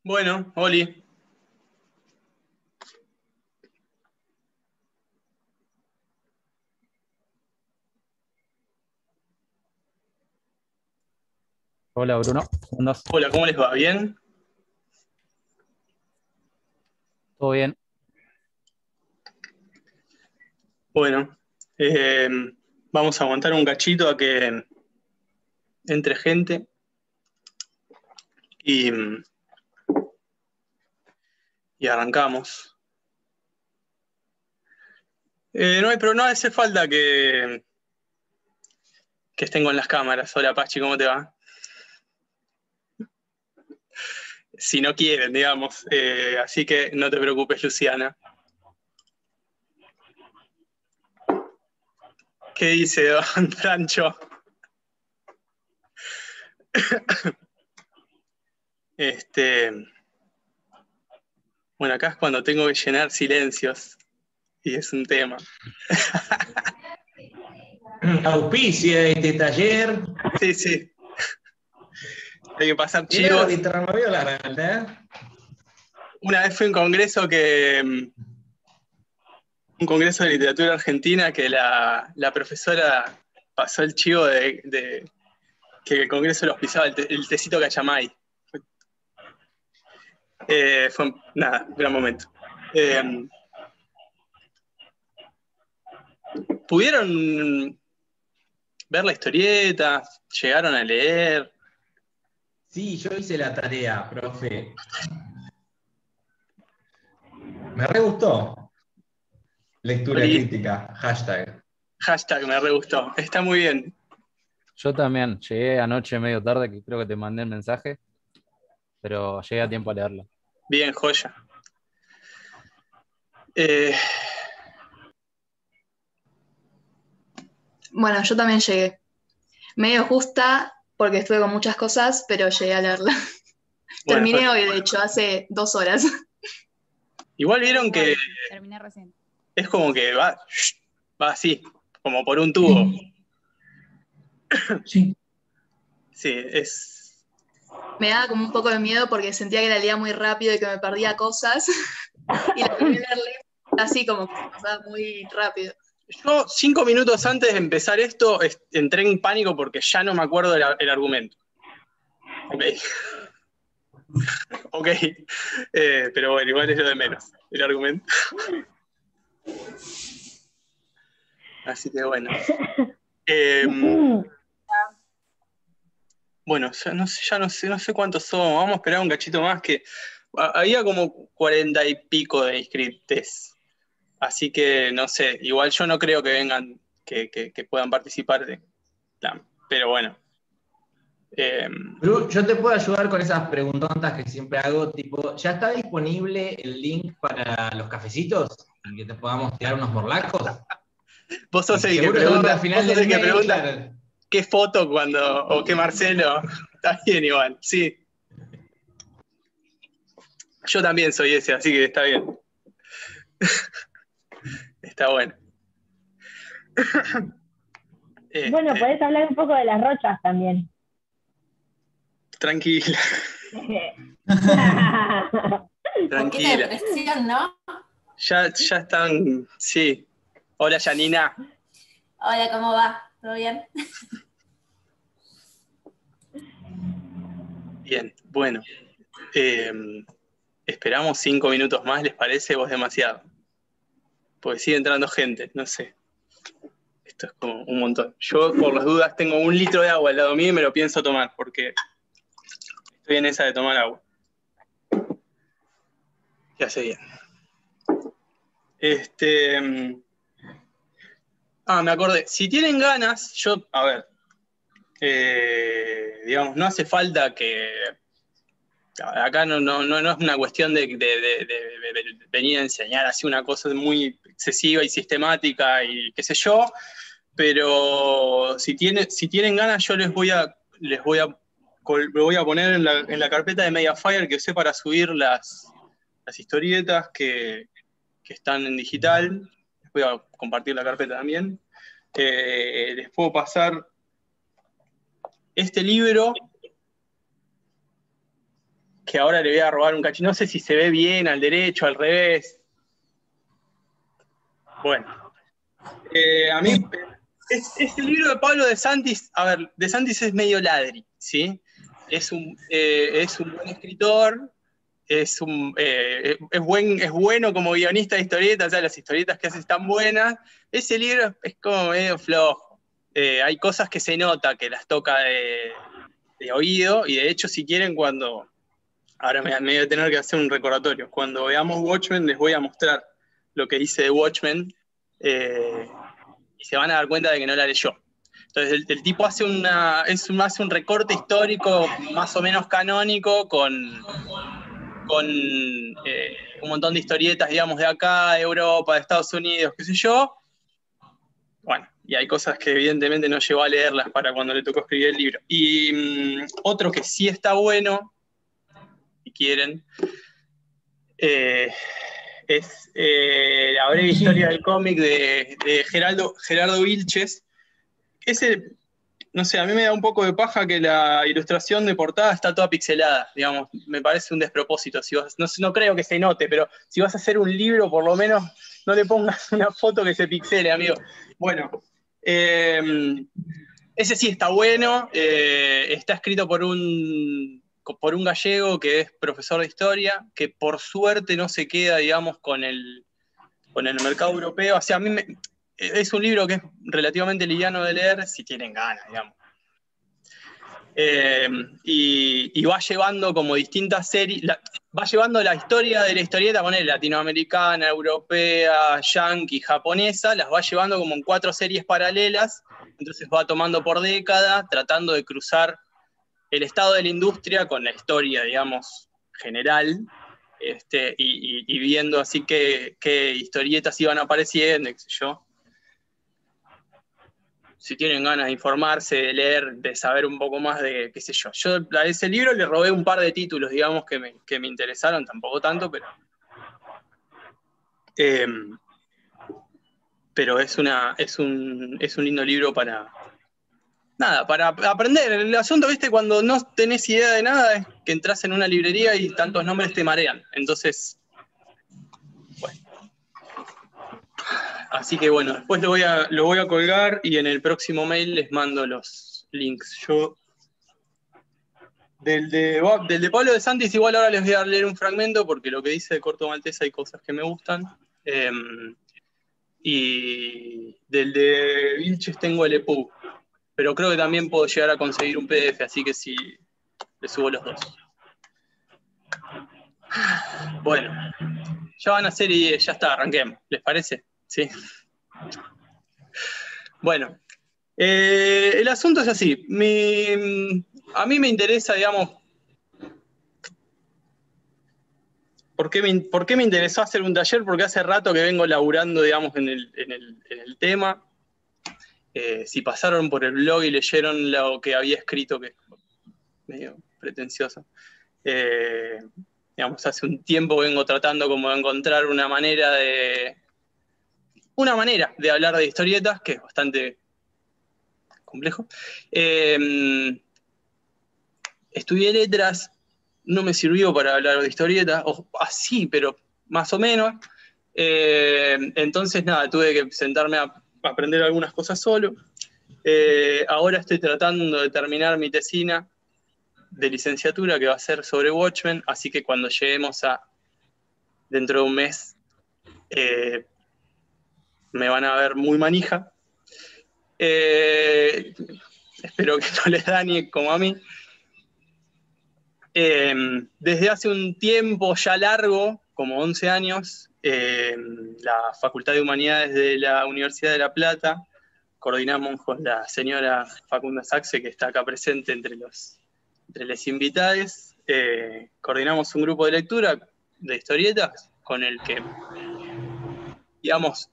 Bueno, Oli, Hola Bruno, ¿cómo andás? hola, ¿cómo les va? ¿Bien? ¿Todo bien? Bueno, eh, vamos a aguantar un cachito a que entre gente y, y arrancamos. No hay, pero no hace falta que estén con las cámaras. Hola, Pachi, ¿cómo te va? Si no quieren, digamos. Así que no te preocupes, Luciana. ¿Qué dice Don Francho? Este, bueno, acá es cuando tengo que llenar silencios y es un tema. Auspicia este taller Sí, sí, hay que pasar el chivos. árbitro removió la realidad. Una vez fui a un congreso un congreso de literatura argentina que la profesora pasó el chivo de que el congreso lo auspiciaba el tecito Cachamay. Nada, gran momento. Eh, ¿Pudieron ver la historieta? ¿Llegaron a leer? Sí, yo hice la tarea, profe. Me re gustó. Lectura Oli, crítica, hashtag. hashtag me re gustó. Está muy bien. Yo también, llegué anoche medio tarde, que creo que te mandé el mensaje, pero llegué a tiempo a leerla. Bien, joya. Eh, Bueno, yo también llegué. Medio justa porque estuve con muchas cosas, pero llegué a leerla. bueno, Terminé hoy, de hecho, hace 2 horas. igual vieron que Igual, terminé recién. es como que va así, como por un tubo. Sí. Sí, es. Me daba como un poco de miedo porque sentía que la leía muy rápido y que me perdía cosas. Y la terminé de leer así como que se pasaba muy rápido. Yo 5 minutos antes de empezar esto entré en pánico porque ya no me acuerdo el argumento. Ok, ok. Pero bueno, igual es lo de menos, el argumento. Así que bueno. Eh, bueno, ya no sé cuántos somos. Vamos a esperar un cachito más que había como 40 y pico de inscriptes. Así que no sé, igual yo no creo que vengan, que puedan participar pero bueno. Eh, Bru, yo te puedo ayudar con esas preguntontas que siempre hago, tipo, ¿ya está disponible el link para los cafecitos? Y que te podamos tirar unos morlacos. Vos sos Y el que seguro estamos al pregunta, vos final sos del el que mes, pregunta claro. qué foto o qué Marcelo. Está bien igual, sí. Yo también soy ese, así que está bien. Está bueno. Bueno, Este, podés hablar un poco de las rochas también. tranquila, Poquita tranquila. depresión, ¿no? Ya están, sí. Hola, Janina. Hola, ¿cómo va? ¿Todo bien? Bien, bueno. Eh, Esperamos 5 minutos más, ¿les parece? ¿O es demasiado? Porque sigue entrando gente, no sé. Esto es como un montón. Yo, por las dudas, tengo 1 litro de agua al lado mío y me lo pienso tomar, porque estoy en esa de tomar agua. Ya sé bien. Me acordé. Si tienen ganas, a ver, digamos, no hace falta que. Acá no es una cuestión de venir a enseñar así una cosa muy excesiva y sistemática y qué sé yo, pero si tienen ganas, yo me voy a poner en la carpeta de Mediafire que usé para subir las historietas que están en digital. Les voy a compartir la carpeta también. Les puedo pasar este libro que ahora le voy a robar un cachito. No sé si se ve bien, al derecho, al revés. Bueno. A mí, este libro de Pablo De Santis, a ver, De Santis es medio ladri, ¿sí? Es un buen escritor, es bueno como guionista de historietas, o sea, las historietas que hace están buenas. Ese libro es como medio flojo. Hay cosas que se nota que las toca de oído, y de hecho, si quieren, ahora me voy a tener que hacer un recordatorio. Cuando veamos Watchmen, les voy a mostrar lo que dice de Watchmen, y se van a dar cuenta de que no la leyó. Entonces, el tipo hace un recorte histórico más o menos canónico con un montón de historietas, digamos, de acá, de Europa, de Estados Unidos, qué sé yo. Bueno, y hay cosas que evidentemente no llegó a leerlas para cuando le tocó escribir el libro. Y otro que sí está bueno, si quieren, es la breve historia del cómic de Gerardo Vilches. Ese, no sé, a mí me da un poco de paja que la ilustración de portada está toda pixelada, digamos, me parece un despropósito. No creo que se note, pero si vas a hacer un libro, por lo menos no le pongas una foto que se pixele, amigo. Bueno, ese sí está bueno, está escrito por un gallego que es profesor de historia, que por suerte no se queda, digamos, con el mercado europeo. O sea, es un libro que es relativamente liviano de leer si tienen ganas, digamos. Y va llevando como distintas series, va llevando la historia de la historieta, poner latinoamericana, europea, yankee, japonesa, las va llevando como en 4 series paralelas, entonces va tomando por década, tratando de cruzar el estado de la industria con la historia, digamos, general, y viendo así qué historietas iban apareciendo, qué sé yo. Si tienen ganas de informarse, de leer, de saber un poco más de, qué sé yo. Yo a ese libro le robé un par de títulos, digamos, que me interesaron, tampoco tanto, pero es un lindo libro para aprender. El asunto, viste, cuando no tenés idea de nada, es que entras en una librería y tantos nombres te marean. Entonces, bueno. Así que bueno, después lo voy a colgar y en el próximo mail les mando los links. Yo, del de Pablo De Santis, igual ahora les voy a leer un fragmento porque lo que dice de Corto Maltés hay cosas que me gustan. Y del de Vilches tengo el EPUB, pero creo que también puedo llegar a conseguir un PDF, así que sí, les subo los dos. Bueno, ya van a ser y ya está, arranquemos. ¿Les parece? Sí. Bueno, el asunto es así. A mí me interesa, digamos, ¿por qué me interesó hacer un taller? Porque hace rato que vengo laburando, digamos, en el tema. Si pasaron por el blog y leyeron lo que había escrito, que es medio pretencioso, digamos, hace un tiempo vengo tratando como de encontrar una manera de hablar de historietas, que es bastante complejo. Estudié letras, no me sirvió para hablar de historietas, o así, pero más o menos. Entonces, nada, tuve que sentarme a aprender algunas cosas solo. Ahora estoy tratando de terminar mi tesina de licenciatura, que va a ser sobre Watchmen, así que cuando lleguemos a dentro de un mes, me van a ver muy manija. Espero que no les dañe como a mí. Desde hace un tiempo ya largo, como 11 años, la Facultad de Humanidades de la Universidad de La Plata, coordinamos con la señora Facunda Saxe, que está acá presente entre los invitados, coordinamos un grupo de lectura de historietas con el que, digamos,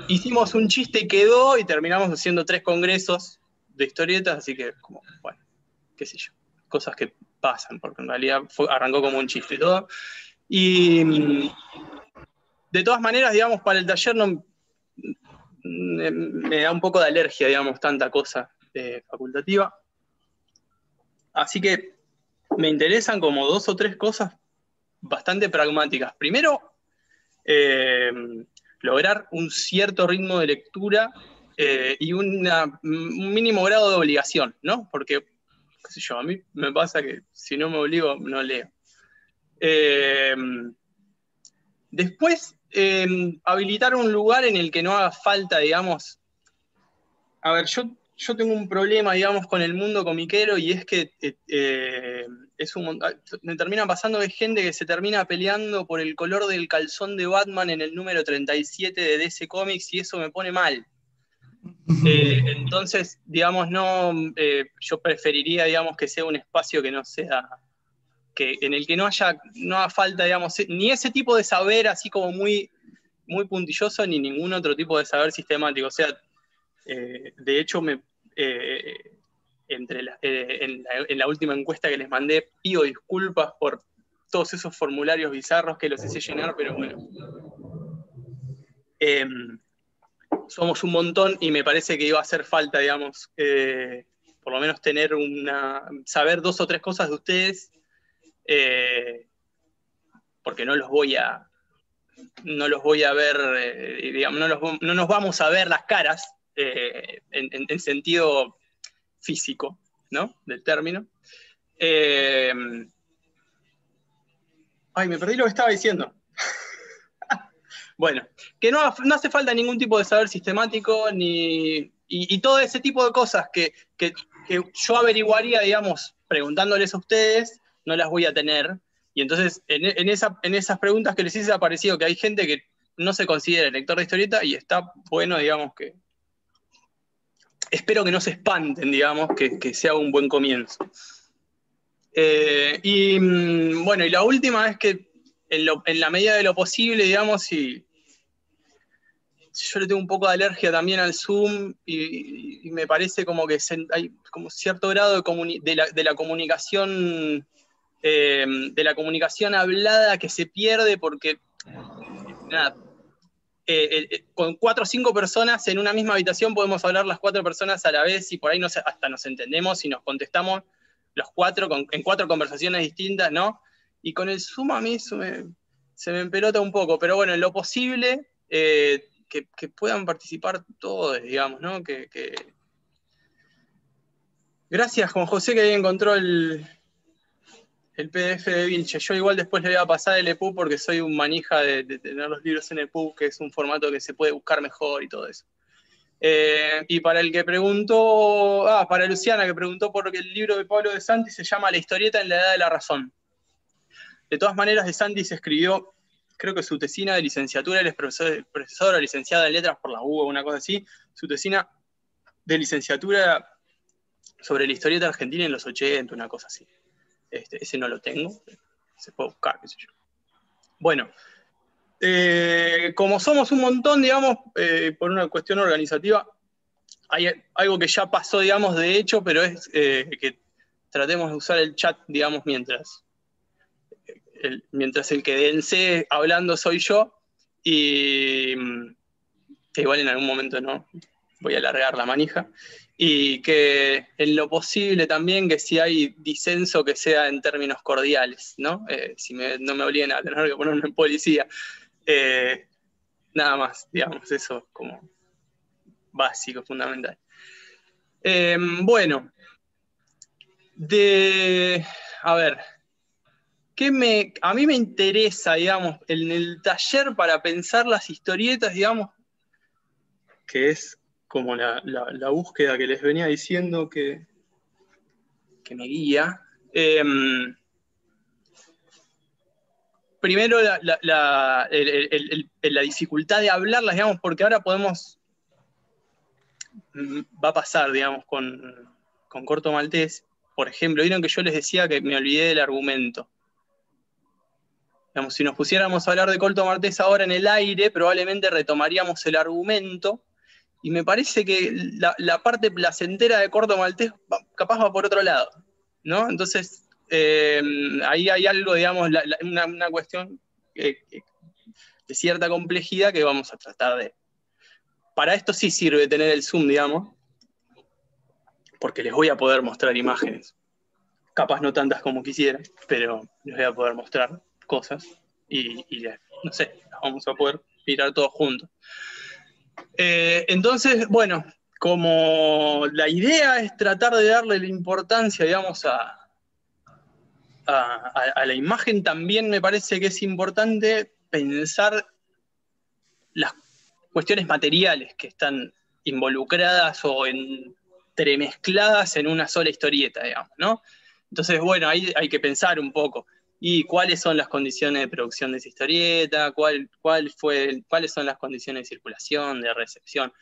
hicimos un chiste y quedó, y terminamos haciendo 3 congresos de historietas, así que, como, bueno, qué sé yo, cosas que pasan, porque en realidad arrancó como un chiste y todo. Y de todas maneras, digamos, para el taller me da un poco de alergia, digamos, tanta cosa facultativa. Así que me interesan como 2 o 3 cosas bastante pragmáticas. Primero, lograr un cierto ritmo de lectura y un mínimo grado de obligación, ¿no? Porque, qué sé yo, a mí me pasa que si no me obligo, no leo. Después, habilitar un lugar en el que no haga falta, digamos. A ver, yo tengo un problema, digamos, con el mundo comiquero, y es que me termina pasando de gente que se termina peleando por el color del calzón de Batman en el número 37 de DC Comics, y eso me pone mal. Entonces, digamos, yo preferiría, digamos, que sea un espacio que no sea, en el que no haga falta, digamos, ni ese tipo de saber así como muy, muy puntilloso, ni ningún otro tipo de saber sistemático. O sea, de hecho, en la última encuesta que les mandé, pido disculpas por todos esos formularios bizarros que los hice llenar, pero bueno. Somos un montón y me parece que iba a hacer falta, digamos, por lo menos saber 2 o 3 cosas de ustedes, porque no los voy a ver, digamos, no nos vamos a ver las caras en sentido físico, ¿no? Del término. Me perdí lo que estaba diciendo. Bueno, que no hace falta ningún tipo de saber sistemático y todo ese tipo de cosas que yo averiguaría, digamos, preguntándoles a ustedes, no las voy a tener. Y entonces, en esas preguntas que les hice, ha parecido que hay gente que no se considera lector de historieta, y está bueno, digamos, que espero que no se espanten, digamos, que sea un buen comienzo. Bueno, y la última es que en la medida de lo posible, digamos, y yo le tengo un poco de alergia también al Zoom, y me parece como que hay como cierto grado de la comunicación hablada que se pierde, porque nada, con 4 o 5 personas en una misma habitación podemos hablar las 4 personas a la vez, y por ahí hasta nos entendemos y nos contestamos los 4 en 4 conversaciones distintas, ¿no? Y con el Zoom a mí se me empelota un poco, pero bueno, en lo posible, que puedan participar todos, digamos, ¿no? Gracias, Juan José, que ahí encontró el PDF de Vilche. Yo igual después le voy a pasar el EPUB, porque soy un manija de tener los libros en EPUB, que es un formato que se puede buscar mejor y todo eso. Y para el que preguntó, para Luciana, que preguntó por el libro de Pablo De Santis, se llama La historieta en la edad de la razón. De todas maneras, De Santis escribió, creo que su tesina de licenciatura, él es profesor o licenciada en letras por la UBA, una cosa así, su tesina de licenciatura sobre la historieta argentina en los 80, una cosa así. Ese no lo tengo, se puede buscar, qué sé yo. Bueno, como somos un montón, digamos, por una cuestión organizativa, hay algo que ya pasó, digamos, de hecho, pero es que tratemos de usar el chat, digamos, mientras el que dense hablando soy yo, y que igual en algún momento no voy a alargar la manija, y que en lo posible también, que si hay disenso, que sea en términos cordiales, ¿no? No me obliguen a tener que ponerme en policía. Nada más, digamos, eso como básico, fundamental. Bueno, a ver, a mí me interesa, digamos, en el taller para pensar las historietas, digamos, que es como la búsqueda que les venía diciendo que me guía. Primero, la dificultad de hablarlas, digamos, porque ahora va a pasar, digamos, con Corto Maltés, por ejemplo. Vieron que yo les decía que me olvidé del argumento. Digamos, si nos pusiéramos a hablar de Corto Maltés ahora en el aire, probablemente retomaríamos el argumento, y me parece que la parte placentera de Corto Maltés capaz va por otro lado, ¿no? Entonces, ahí hay algo, digamos, una cuestión de cierta complejidad que vamos a tratar de... Para esto sí sirve tener el Zoom, digamos, porque les voy a poder mostrar imágenes. capaz no tantas como quisiera, pero les voy a poder mostrar cosas y no sé, las vamos a poder mirar todos juntos. Entonces, bueno, como la idea es tratar de darle la importancia, digamos, a la imagen, también me parece que es importante pensar las cuestiones materiales que están involucradas o entremezcladas en una sola historieta, digamos, ¿no? Entonces, bueno, ahí hay que pensar un poco. ¿Y cuáles son las condiciones de producción de esa historieta? ¿Cuáles son las condiciones de circulación, de recepción?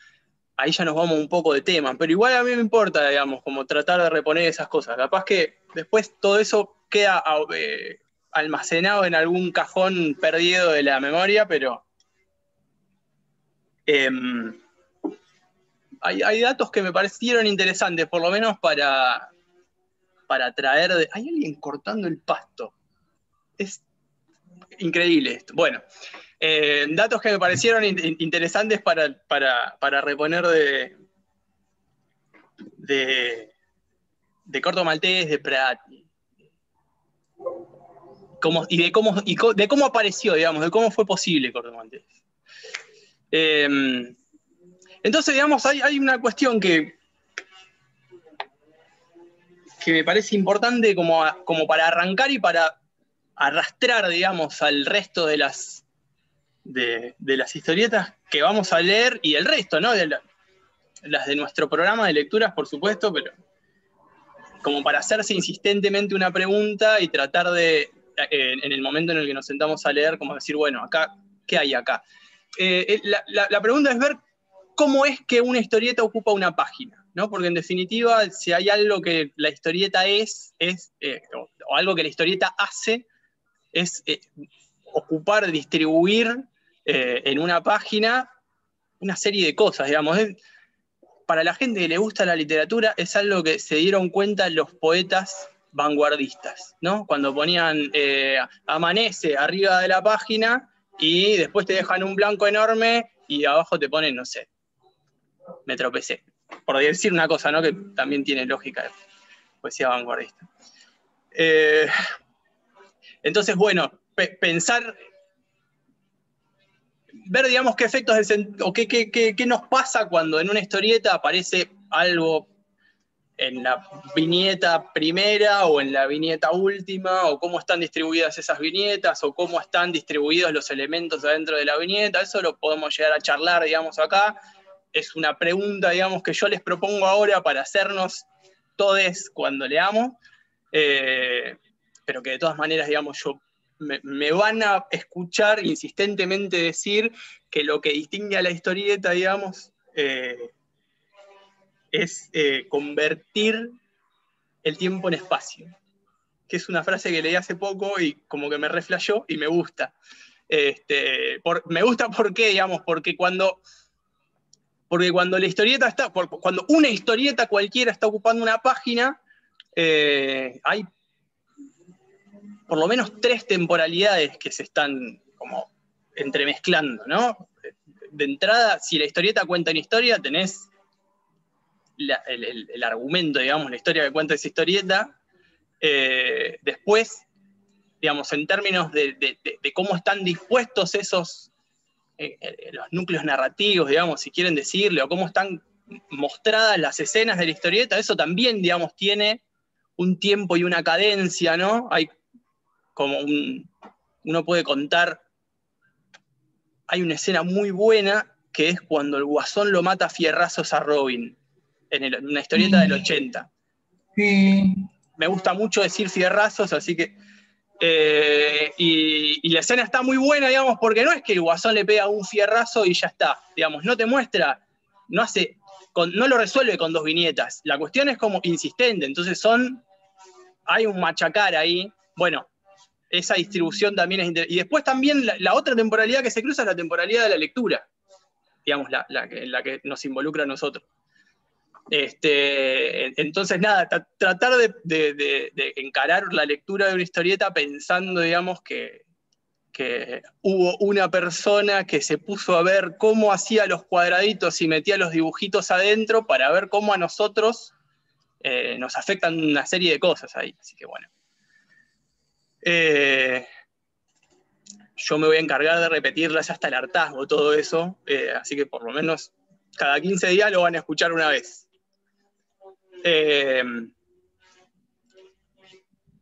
Ahí ya nos vamos un poco de tema, pero igual a mí me importa, digamos, como tratar de reponer esas cosas. Capaz que después todo eso queda almacenado en algún cajón perdido de la memoria, pero hay datos que me parecieron interesantes, por lo menos para traer... Hay alguien cortando el pasto. Es increíble esto. Bueno, datos que me parecieron interesantes para reponer de Corto Maltés, de Prat, de cómo apareció, digamos, de cómo fue posible Corto Maltés. Entonces, digamos, hay una cuestión que me parece importante como para arrancar y para arrastrar, digamos, al resto de las historietas que vamos a leer y el resto, ¿no? Las de nuestro programa de lecturas, por supuesto, pero como para hacerse insistentemente una pregunta y tratar de, en el momento en el que nos sentamos a leer, como decir, bueno, acá, ¿qué hay acá? La pregunta es ver cómo es que una historieta ocupa una página, ¿no? Porque en definitiva, si hay algo que la historieta o algo que la historieta hace, es ocupar, distribuir en una página una serie de cosas, digamos. Para la gente que le gusta la literatura, es algo que se dieron cuenta los poetas vanguardistas, ¿no? Cuando ponían amanece arriba de la página y después te dejan un blanco enorme y abajo te ponen, no sé, me tropecé. Por decir una cosa, ¿no? Que también tiene lógica de poesía vanguardista. Entonces, bueno, ver, digamos, qué efectos o qué nos pasa cuando en una historieta aparece algo en la viñeta primera o en la viñeta última, o cómo están distribuidas esas viñetas, o cómo están distribuidos los elementos adentro de la viñeta. Eso lo podemos llegar a charlar, digamos, acá. Es una pregunta, digamos, que yo les propongo ahora para hacernos todes cuando leamos, pero que de todas maneras, digamos, me van a escuchar insistentemente decir que lo que distingue a la historieta, digamos, es convertir el tiempo en espacio, que es una frase que leí hace poco y como que me reflashó y me gusta. Me gusta porque, digamos, porque cuando la historieta cuando una historieta cualquiera está ocupando una página, hay por lo menos 3 temporalidades que se están como entremezclando, ¿no? De entrada, si la historieta cuenta una historia, tenés el argumento, digamos, la historia que cuenta esa historieta. Después, digamos, en términos de cómo están dispuestos esos los núcleos narrativos, digamos, si quieren decirle, o cómo están mostradas las escenas de la historieta, eso también, digamos, tiene un tiempo y una cadencia, ¿no? Hay como uno puede contar, hay una escena muy buena que es cuando el Guasón lo mata a fierrazos a Robin, en una historieta del 80. Sí. Me gusta mucho decir fierrazos, así que... y la escena está muy buena, digamos, porque no es que el Guasón le pega un fierrazo y ya está, digamos, no te muestra, no lo resuelve con 2 viñetas, la cuestión es como insistente, entonces hay un machacar ahí, bueno, esa distribución también es interesante. Y después también la otra temporalidad que se cruza es la temporalidad de la lectura, digamos, la que nos involucra a nosotros. Entonces, nada, tratar de encarar la lectura de una historieta pensando, digamos, que hubo una persona que se puso a ver cómo hacía los cuadraditos y metía los dibujitos adentro para ver cómo a nosotros nos afectan una serie de cosas ahí, así que bueno. Yo me voy a encargar de repetirlas hasta el hartazgo, todo eso, así que por lo menos cada 15 días lo van a escuchar una vez.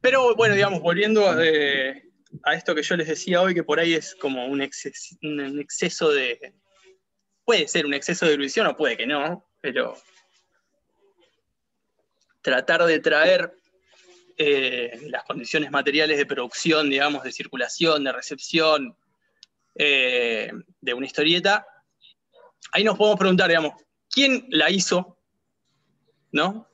Pero bueno, digamos, volviendo a esto que yo les decía hoy, que por ahí es como un exceso de... Puede ser un exceso de erudición o puede que no, pero tratar de traer las condiciones materiales de producción, digamos, de circulación, de recepción de una historieta, ahí nos podemos preguntar, digamos, ¿quién la hizo? ¿No?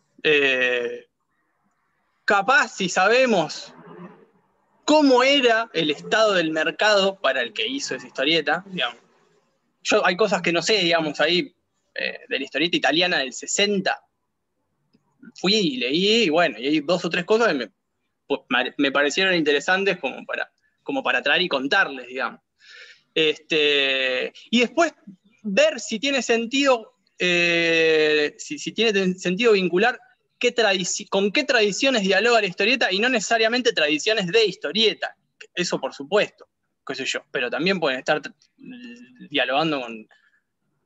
Capaz si sabemos cómo era el estado del mercado para el que hizo esa historieta, digamos. Hay cosas que no sé, digamos, ahí, de la historieta italiana del 60, fui y leí, y bueno, y hay 2 o 3 cosas que me parecieron interesantes como para traer y contarles, digamos. Y después ver si tiene sentido, si tiene sentido vincular con qué tradiciones dialoga la historieta, y no necesariamente tradiciones de historieta, eso por supuesto, qué sé yo, pero también pueden estar dialogando con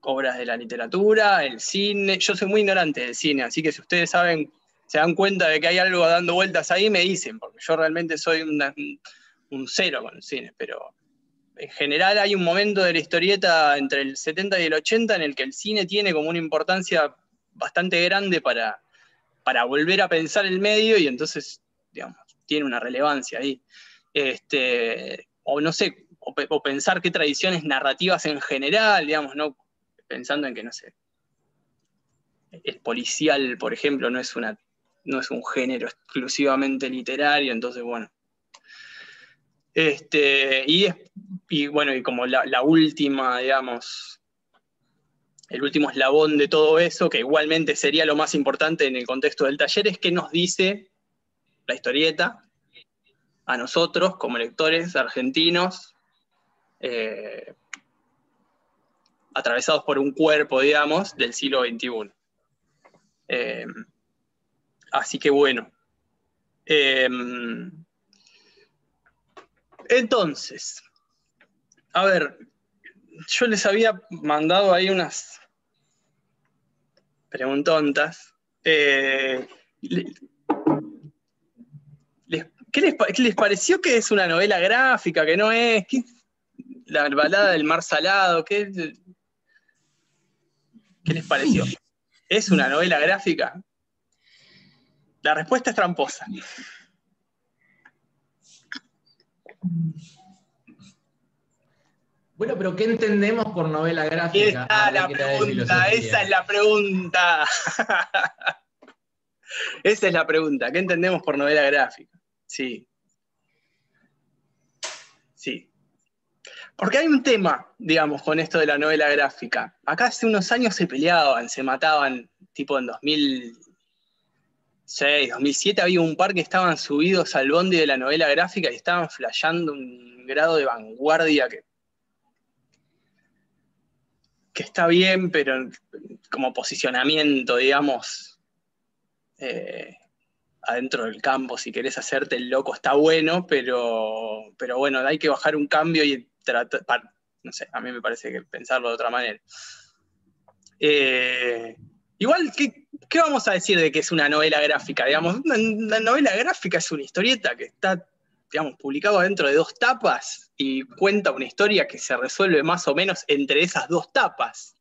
obras de la literatura, el cine. Yo soy muy ignorante del cine, así que si ustedes se dan cuenta de que hay algo dando vueltas ahí, me dicen, porque yo realmente soy un cero con el cine, pero en general hay un momento de la historieta entre el 70 y el 80 en el que el cine tiene como una importancia bastante grande para volver a pensar el medio, y entonces, digamos, tiene una relevancia ahí. O no sé, o pensar qué tradiciones narrativas en general, digamos, ¿no? Pensando en que, no sé, el policial, por ejemplo, no es un género exclusivamente literario, entonces, bueno. Y bueno, y como la última, digamos, el último eslabón de todo eso, que igualmente sería lo más importante en el contexto del taller, es qué nos dice la historieta a nosotros, como lectores argentinos, atravesados por un cuerpo, digamos, del siglo XXI. Así que bueno. Entonces, a ver, yo les había mandado ahí unas preguntontas. ¿Qué les pareció que es una novela gráfica, que no es? La balada del mar salado, ¿qué les pareció? ¿Es una novela gráfica? La respuesta es tramposa. Bueno, pero ¿qué entendemos por novela gráfica? Esa es la pregunta. Esa es la pregunta. ¿Qué entendemos por novela gráfica? Sí. Sí. Porque hay un tema, digamos, con esto de la novela gráfica. Acá hace unos años se peleaban, se mataban, tipo en 2006, 2007, había un par que estaban subidos al bondi de la novela gráfica y estaban flasheando un grado de vanguardia que está bien, pero como posicionamiento, digamos, adentro del campo, si querés hacerte el loco, está bueno, pero bueno, hay que bajar un cambio y tratar, no sé, a mí me parece que pensarlo de otra manera. Igual, ¿qué vamos a decir de que es una novela gráfica? Digamos, una novela gráfica es una historieta que está, digamos, publicada dentro de 2 tapas y cuenta una historia que se resuelve más o menos entre esas 2 tapas.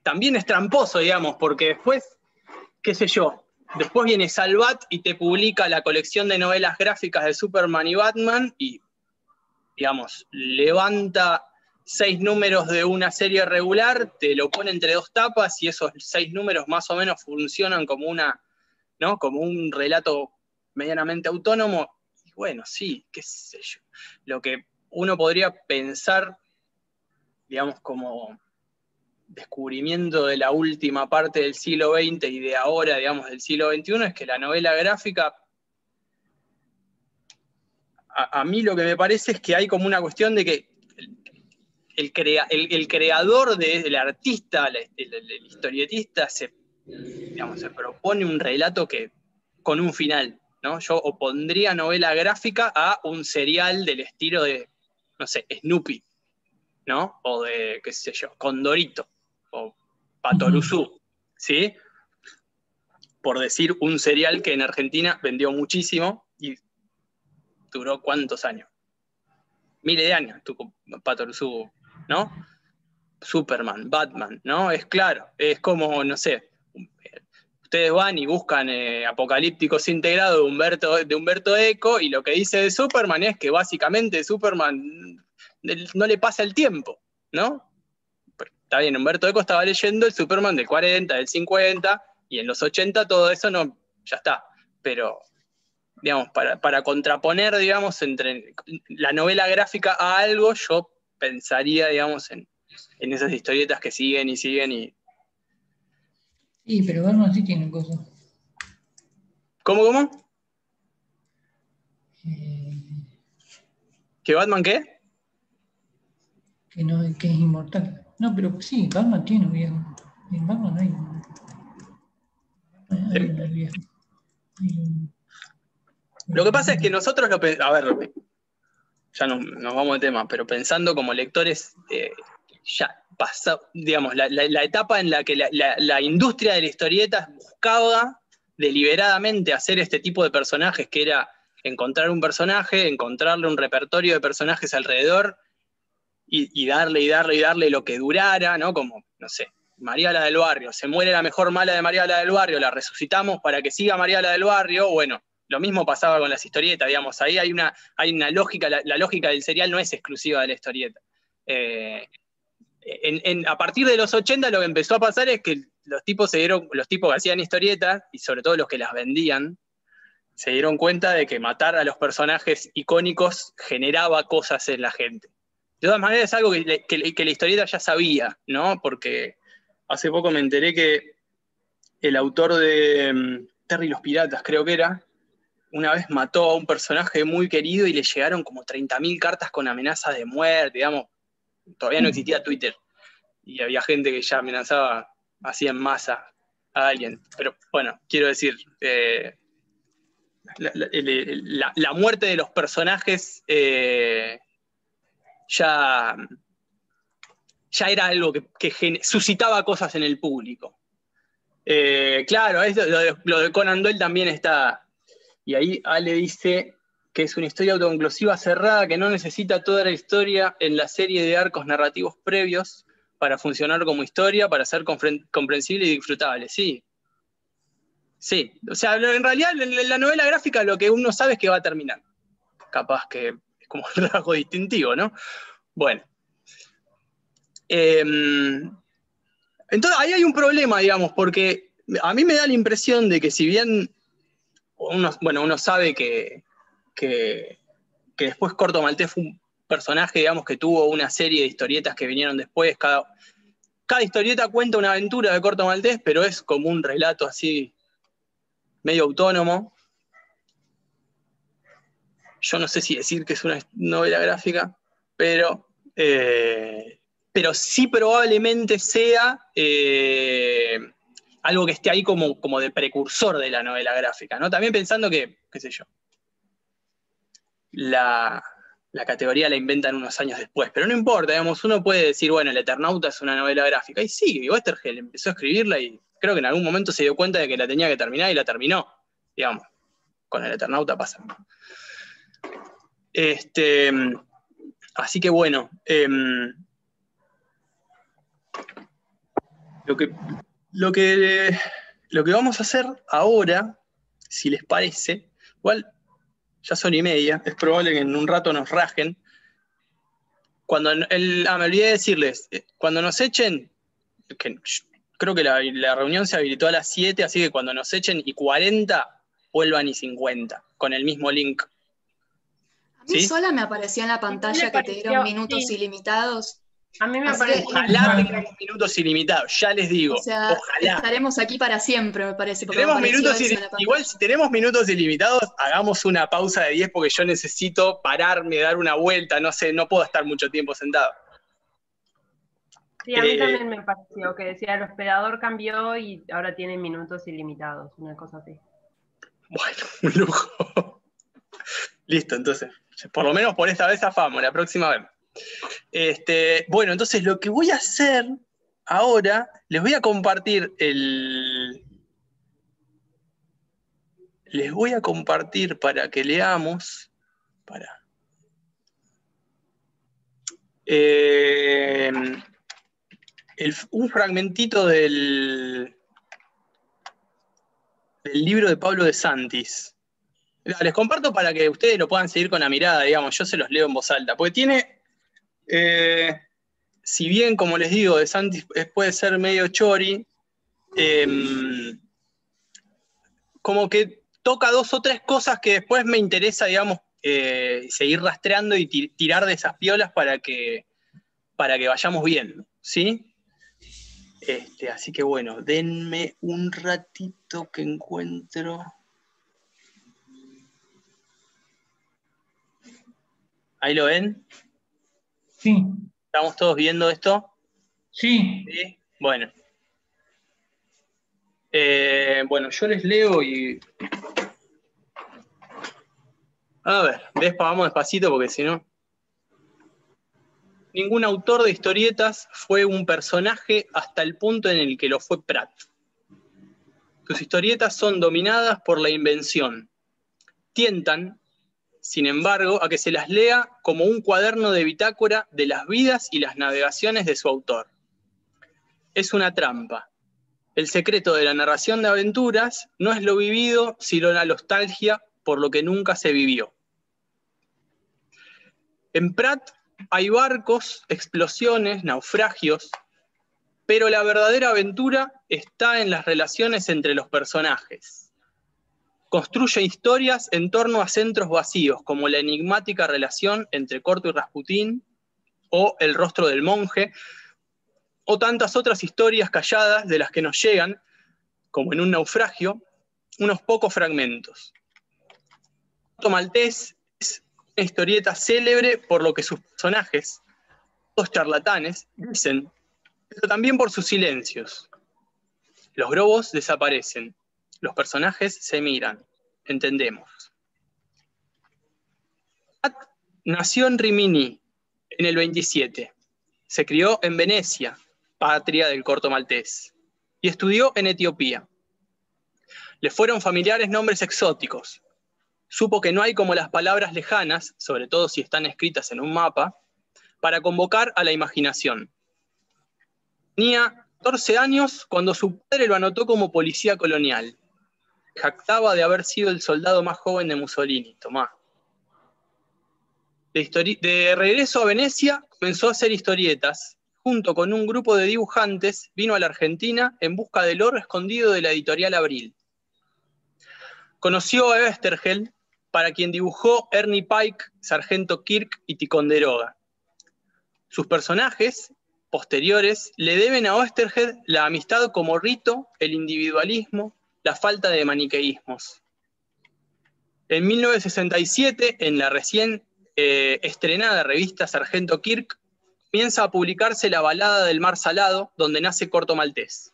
También es tramposo, digamos, porque después, qué sé yo, después viene Salvat y te publica la colección de novelas gráficas de Superman y Batman y, digamos, levanta 6 números de una serie regular, te lo pone entre 2 tapas y esos 6 números más o menos funcionan como ¿no? Como un relato medianamente autónomo. Y bueno, sí, qué sé yo. Lo que uno podría pensar, digamos, como descubrimiento de la última parte del siglo XX y de ahora, digamos, del siglo XXI, es que la novela gráfica, a mí lo que me parece es que hay como una cuestión de que el creador, el artista, el historietista, digamos, se propone un relato con un final, ¿no? Yo opondría novela gráfica a un serial del estilo de, no sé, Snoopy, ¿no? O de, qué sé yo, Condorito, o Patoruzú, ¿sí? Por decir un serial que en Argentina vendió muchísimo y duró ¿cuántos años? Miles de años, Patoruzú, ¿no? Superman, Batman, ¿no? Es claro, es como, no sé, ustedes van y buscan Apocalípticos Integrados de Humberto Eco, y lo que dice de Superman es que básicamente Superman no le pasa el tiempo, ¿no? Pero está bien, Humberto Eco estaba leyendo el Superman del 40, del 50, y en los 80 todo eso no, ya está. Pero, digamos, para contraponer, digamos, entre la novela gráfica a algo, yo pensaría, digamos, en esas historietas que siguen y siguen y... Sí, pero Batman sí tiene cosas. ¿Cómo? Eh, ¿Que Batman qué? que es inmortal. No, pero sí, Batman tiene viejo. En Batman hay una vieja. Lo que pasa es que nosotros a ver, ya nos vamos de tema, pero pensando como lectores, ya pasó, digamos, la etapa en la que la industria de la historieta buscaba deliberadamente hacer este tipo de personajes, que era encontrar un personaje, encontrarle un repertorio de personajes alrededor y darle lo que durara, ¿no? Como, no sé, María la del Barrio, se muere la mejor mala de María la del Barrio, la resucitamos para que siga María la del Barrio. Bueno, lo mismo pasaba con las historietas, digamos, ahí hay una lógica, la lógica del serial no es exclusiva de la historieta. A partir de los 80 lo que empezó a pasar es que los tipos que hacían historietas, y sobre todo los que las vendían, se dieron cuenta de que matar a los personajes icónicos generaba cosas en la gente. De todas maneras es algo que la historieta ya sabía, ¿no? Porque hace poco me enteré que el autor de Terry y los Piratas, creo que era, una vez mató a un personaje muy querido y le llegaron como 30.000 cartas con amenazas de muerte, digamos. Todavía no existía Twitter. Y había gente que ya amenazaba así en masa a alguien. Pero bueno, quiero decir, la muerte de los personajes ya era algo que suscitaba cosas en el público. Claro, lo de Conan Doyle también está. Y ahí Ale dice que es una historia autoconclusiva cerrada que no necesita toda la historia en la serie de arcos narrativos previos para funcionar como historia, para ser comprensible y disfrutable. Sí. Sí. O sea, en realidad en la novela gráfica lo que uno sabe es que va a terminar. Capaz que es como el rasgo distintivo, ¿no? Bueno. Entonces ahí hay un problema, digamos, porque a mí me da la impresión de que si bien uno sabe que después Corto Maltés fue un personaje, digamos, que tuvo una serie de historietas que vinieron después, cada historieta cuenta una aventura de Corto Maltés, pero es como un relato así, medio autónomo. Yo no sé si decir que es una novela gráfica, pero sí probablemente sea algo que esté ahí como de precursor de la novela gráfica, ¿no? También pensando que, qué sé yo, la categoría la inventan unos años después, pero no importa, digamos, uno puede decir, bueno, El Eternauta es una novela gráfica, y sí, y Oesterheld empezó a escribirla y creo que en algún momento se dio cuenta de que la tenía que terminar y la terminó, digamos, con El Eternauta pasa. Así que bueno, lo que vamos a hacer ahora, si les parece, igual ya son 1:30, es probable que en un rato nos rajen. Me olvidé de decirles, cuando nos echen, que creo que la reunión se habilitó a las 7, así que cuando nos echen y 40, vuelvan y 50, con el mismo link. A mí ¿Sí? sola me apareció en la pantalla que te dieron minutos ilimitados. A mí me Así parece. Ojalá tengamos minutos ilimitados, ya les digo. O sea, ojalá. estaremos aquí para siempre, me parece. Porque me apareció eso en la pantalla. Igual si tenemos minutos ilimitados, hagamos una pausa de 10 porque yo necesito pararme, dar una vuelta, no sé, no puedo estar mucho tiempo sentado. Sí, a mí también me pareció que decía el hospedador cambió y ahora tiene minutos ilimitados, una cosa así. Bueno, un lujo. Listo, entonces. Por lo menos por esta vez zafamos, la próxima vez. Bueno, entonces lo que voy a hacer ahora, les voy a compartir les voy a compartir para que leamos. Un fragmentito del libro de Pablo de Santis. Les comparto para que ustedes lo puedan seguir con la mirada, digamos, yo se los leo en voz alta, porque tiene, si bien, como les digo, de Santis puede ser medio chori, como que toca 2 o 3 cosas que después me interesa, digamos, seguir rastreando y tirar de esas piolas para que vayamos viendo, ¿sí? Así que bueno, denme un ratito que encuentro. ¿Ahí lo ven? Sí. ¿Estamos todos viendo esto? Sí. ¿Sí? Bueno. Bueno, yo les leo y... A ver, vamos despacito porque si no... Ningún autor de historietas fue un personaje hasta el punto en el que lo fue Pratt. Sus historietas son dominadas por la invención. Tientan, sin embargo, a que se las lea como un cuaderno de bitácora de las vidas y las navegaciones de su autor. Es una trampa. El secreto de la narración de aventuras no es lo vivido, sino la nostalgia por lo que nunca se vivió. En Pratt hay barcos, explosiones, naufragios, pero la verdadera aventura está en las relaciones entre los personajes. Construye historias en torno a centros vacíos, como la enigmática relación entre Corto y Rasputín, o El rostro del monje, o tantas otras historias calladas de las que nos llegan, como en un naufragio, unos pocos fragmentos. Corto Maltés es una historieta célebre por lo que sus personajes, todos charlatanes, dicen, pero también por sus silencios. Los globos desaparecen, los personajes se miran, entendemos. Pratt nació en Rimini en el 27, se crió en Venecia, patria del Corto Maltés, y estudió en Etiopía. Le fueron familiares nombres exóticos. Supo que no hay como las palabras lejanas, sobre todo si están escritas en un mapa, para convocar a la imaginación. Tenía 14 años cuando su padre lo anotó como policía colonial. Jactaba de haber sido el soldado más joven de Mussolini. Tomá. De regreso a Venecia, comenzó a hacer historietas. Junto con un grupo de dibujantes, vino a la Argentina en busca del oro escondido de la editorial Abril. Conoció a Oesterheld, para quien dibujó Ernie Pike, Sargento Kirk y Ticonderoga. Sus personajes posteriores le deben a Oesterheld la amistad como rito, el individualismo, la falta de maniqueísmos. En 1967, en la recién estrenada revista Sargento Kirk, comienza a publicarse La balada del mar salado, donde nace Corto Maltés.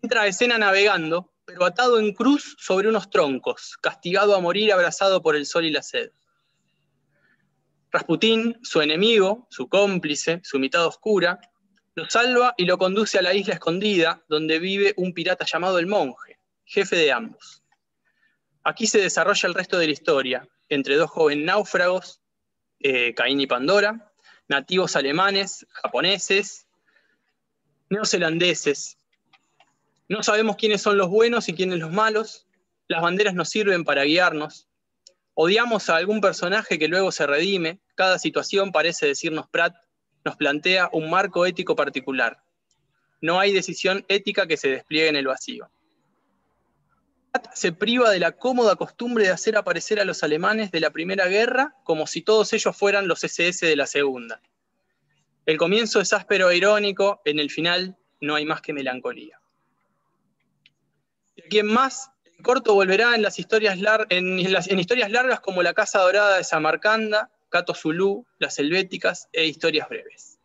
Entra a escena navegando, pero atado en cruz sobre unos troncos, castigado a morir abrazado por el sol y la sed. Rasputín, su enemigo, su cómplice, su mitad oscura, lo salva y lo conduce a la isla escondida, donde vive un pirata llamado el Monje, jefe de ambos. Aquí se desarrolla el resto de la historia, entre 2 jóvenes náufragos, Caín y Pandora, nativos alemanes, japoneses, neozelandeses. No sabemos quiénes son los buenos y quiénes los malos, las banderas nos sirven para guiarnos. Odiamos a algún personaje que luego se redime, cada situación, parece decirnos Pratt, nos plantea un marco ético particular. No hay decisión ética que se despliegue en el vacío. Pratt se priva de la cómoda costumbre de hacer aparecer a los alemanes de la Primera Guerra como si todos ellos fueran los SS de la Segunda. El comienzo es áspero e irónico, en el final no hay más que melancolía. De aquí en más, el corto volverá en historias largas como La Casa Dorada de Samarcanda, Cato Zulú, Las Helvéticas e Historias Breves.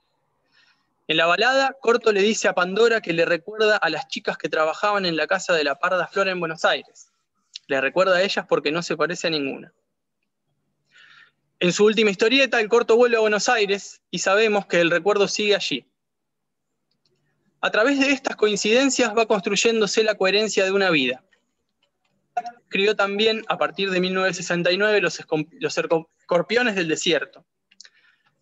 En la balada, Corto le dice a Pandora que le recuerda a las chicas que trabajaban en la casa de la Parda Flora en Buenos Aires. Le recuerda a ellas porque no se parece a ninguna. En su última historieta, el Corto vuelve a Buenos Aires y sabemos que el recuerdo sigue allí. A través de estas coincidencias va construyéndose la coherencia de una vida. Escribió también, a partir de 1969, Los Escorpiones del Desierto.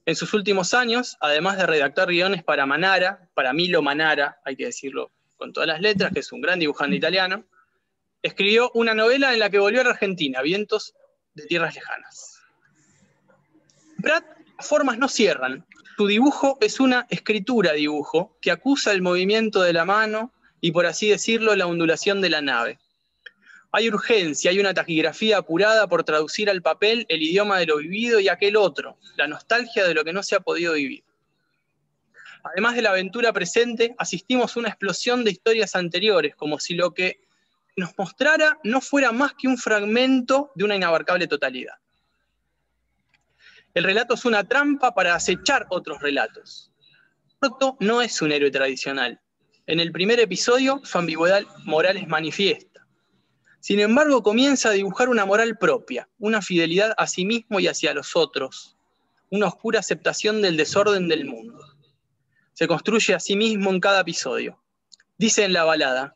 En sus últimos años, además de redactar guiones para Manara, para Milo Manara, hay que decirlo con todas las letras, que es un gran dibujante italiano, escribió una novela en la que volvió a la Argentina, Vientos de Tierras Lejanas. Prat, las formas no cierran. Su dibujo es una escritura-dibujo que acusa el movimiento de la mano y, por así decirlo, la ondulación de la nave. Hay urgencia, hay una taquigrafía apurada por traducir al papel el idioma de lo vivido y aquel otro, la nostalgia de lo que no se ha podido vivir. Además de la aventura presente, asistimos a una explosión de historias anteriores, como si lo que nos mostrara no fuera más que un fragmento de una inabarcable totalidad. El relato es una trampa para acechar otros relatos. Corto no es un héroe tradicional. En el primer episodio, su ambigüedad moral es manifiesta. Sin embargo, comienza a dibujar una moral propia, una fidelidad a sí mismo y hacia los otros, una oscura aceptación del desorden del mundo. Se construye a sí mismo en cada episodio. Dice en la balada: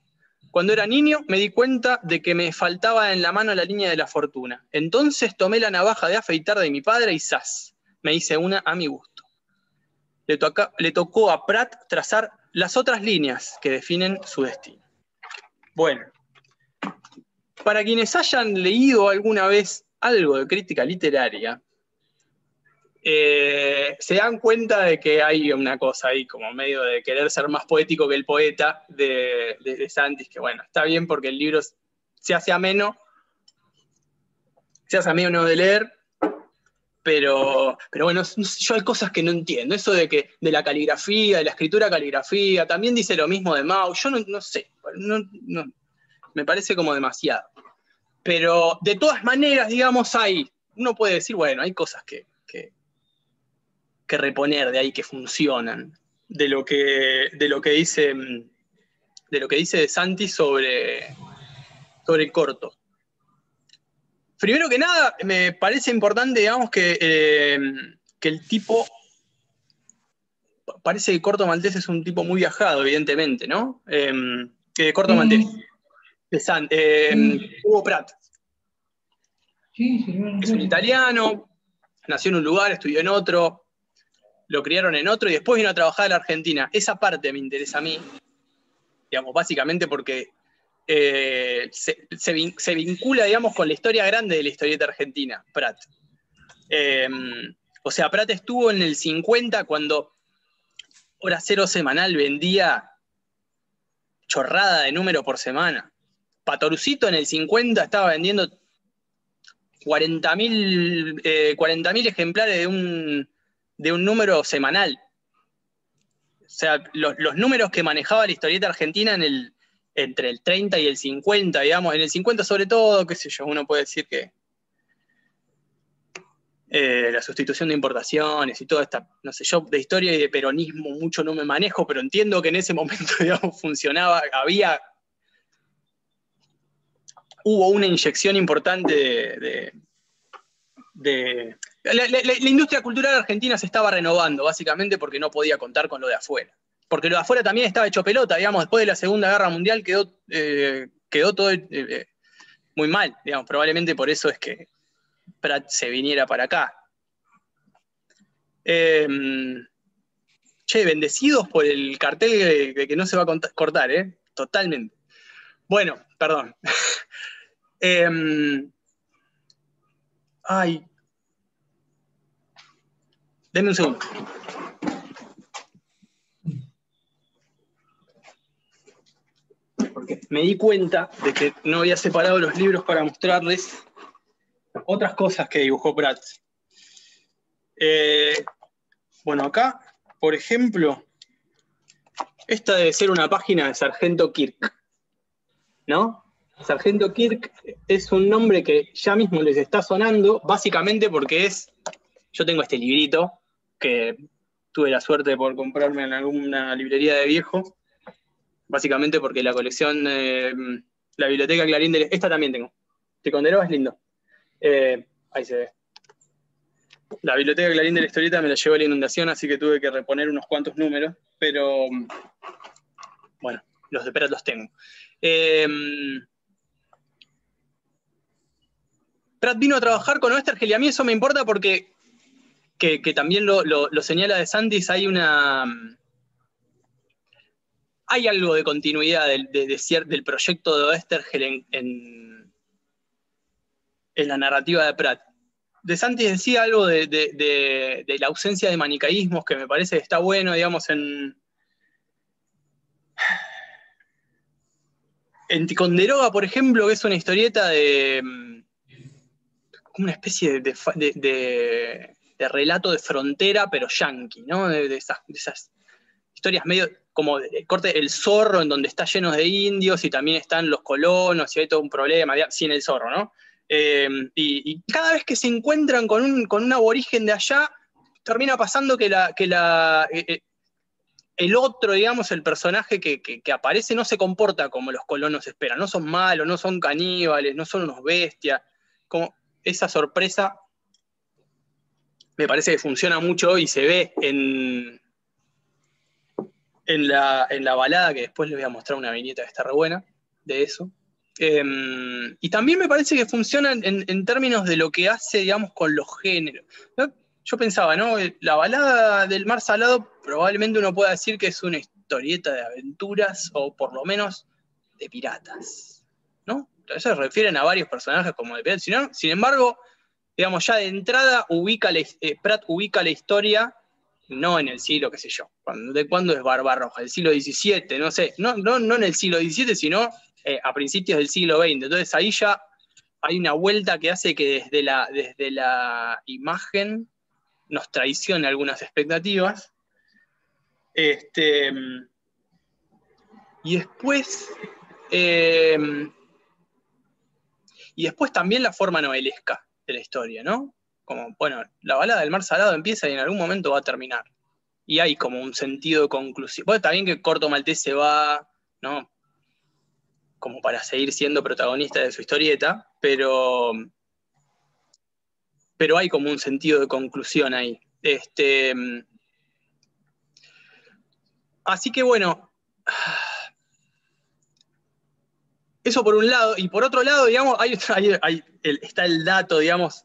cuando era niño me di cuenta de que me faltaba en la mano la línea de la fortuna. Entonces tomé la navaja de afeitar de mi padre y ¡zas! Me hice una a mi gusto. Le tocó a Prat trazar las otras líneas que definen su destino. Bueno, para quienes hayan leído alguna vez algo de crítica literaria, se dan cuenta de que hay una cosa ahí como medio de querer ser más poético que el poeta de Santis, que bueno, está bien porque el libro se hace ameno de leer, pero bueno, yo hay cosas que no entiendo. Eso de la caligrafía, de la escritura caligrafía, también dice lo mismo de Mao, yo no sé, no, me parece como demasiado. Pero de todas maneras, digamos, uno puede decir, bueno, hay cosas que reponer de ahí, que funcionan, de lo que dice De Santis sobre el Corto. Primero que nada, me parece importante, digamos, que el tipo, parece que Corto Maltés es un tipo muy viajado, evidentemente, ¿no? Corto Maltés, Hugo Pratt. Sí, es un italiano, nació en un lugar, estudió en otro, lo criaron en otro y después vino a trabajar a la Argentina. Esa parte me interesa a mí, digamos, básicamente porque se vincula, digamos, con la historia grande de la historieta argentina, Prat. O sea, Prat estuvo en el 50 cuando Hora Cero Semanal vendía chorrada de número por semana. Patorucito en el 50 estaba vendiendo 40.000 ejemplares de un número semanal. O sea, los números que manejaba la historieta argentina entre el 30 y el 50, digamos, en el 50 sobre todo, qué sé yo, uno puede decir que la sustitución de importaciones y toda esta, no sé, yo de historia y de peronismo mucho no me manejo, pero entiendo que en ese momento, digamos, funcionaba, hubo una inyección importante la industria cultural argentina se estaba renovando, básicamente porque no podía contar con lo de afuera. Porque lo de afuera también estaba hecho pelota, digamos, después de la Segunda Guerra Mundial quedó todo muy mal, digamos, probablemente por eso es que Prat se viniera para acá. Bendecidos por el cartel de que no se va a cortar, totalmente. Bueno, perdón. Denme un segundo. Porque me di cuenta de que no había separado los libros para mostrarles otras cosas que dibujó Prat. Bueno, acá, por ejemplo, esta debe ser una página de Sargento Kirk, ¿no? Sargento Kirk es un nombre que ya mismo les está sonando, básicamente porque yo tengo este librito que tuve la suerte de poder comprarme en alguna librería de viejo, básicamente porque la colección, la biblioteca Clarín de... Esta también tengo. Ticonderoga es lindo. Ahí se ve. La biblioteca Clarín de la Historieta me la llevó la inundación, así que tuve que reponer unos cuantos números, pero bueno, los de Prat los tengo. Prat vino a trabajar con Oesterheld y a mí eso me importa porque que también lo señala De Santis, hay algo de continuidad del proyecto de Oesterheld en la narrativa de Prat. De Santis decía algo de la ausencia de manicaísmos que me parece que está bueno, digamos, en Ticonderoga, por ejemplo, que es una historieta como una especie de relato de frontera, pero yanqui, ¿no? De esas historias medio como corte El Zorro, en donde está lleno de indios y también están los colonos y hay todo un problema, sin el zorro, ¿no? Y cada vez que se encuentran con un aborigen de allá, termina pasando que el otro, digamos, el personaje que aparece no se comporta como los colonos esperan, no son malos, no son caníbales, no son unos bestias, como esa sorpresa me parece que funciona mucho y se ve en la balada, que después les voy a mostrar una viñeta que está re buena de eso. Y también me parece que funciona en términos de lo que hace, digamos, con los géneros. Yo pensaba, ¿no? La balada del Mar Salado probablemente uno pueda decir que es una historieta de aventuras o por lo menos de piratas, ¿no? Eso se refieren a varios personajes como de piratas. Sin embargo, digamos, ya de entrada Prat ubica la historia no en el siglo, qué sé yo, ¿de cuándo es Barbarroja? ¿El siglo XVII? No sé, no en el siglo XVII, sino a principios del siglo XX. Entonces ahí ya hay una vuelta que hace que desde la imagen nos traicione algunas expectativas. Y después también la forma novelesca de la historia, ¿no? Como, bueno, la balada del Mar Salado empieza y en algún momento va a terminar. Y hay como un sentido de conclusión. Bueno, está bien que Corto Maltés se va, ¿no? Como para seguir siendo protagonista de su historieta, pero hay como un sentido de conclusión ahí. Así que bueno, eso por un lado, y por otro lado, digamos, está el dato, digamos,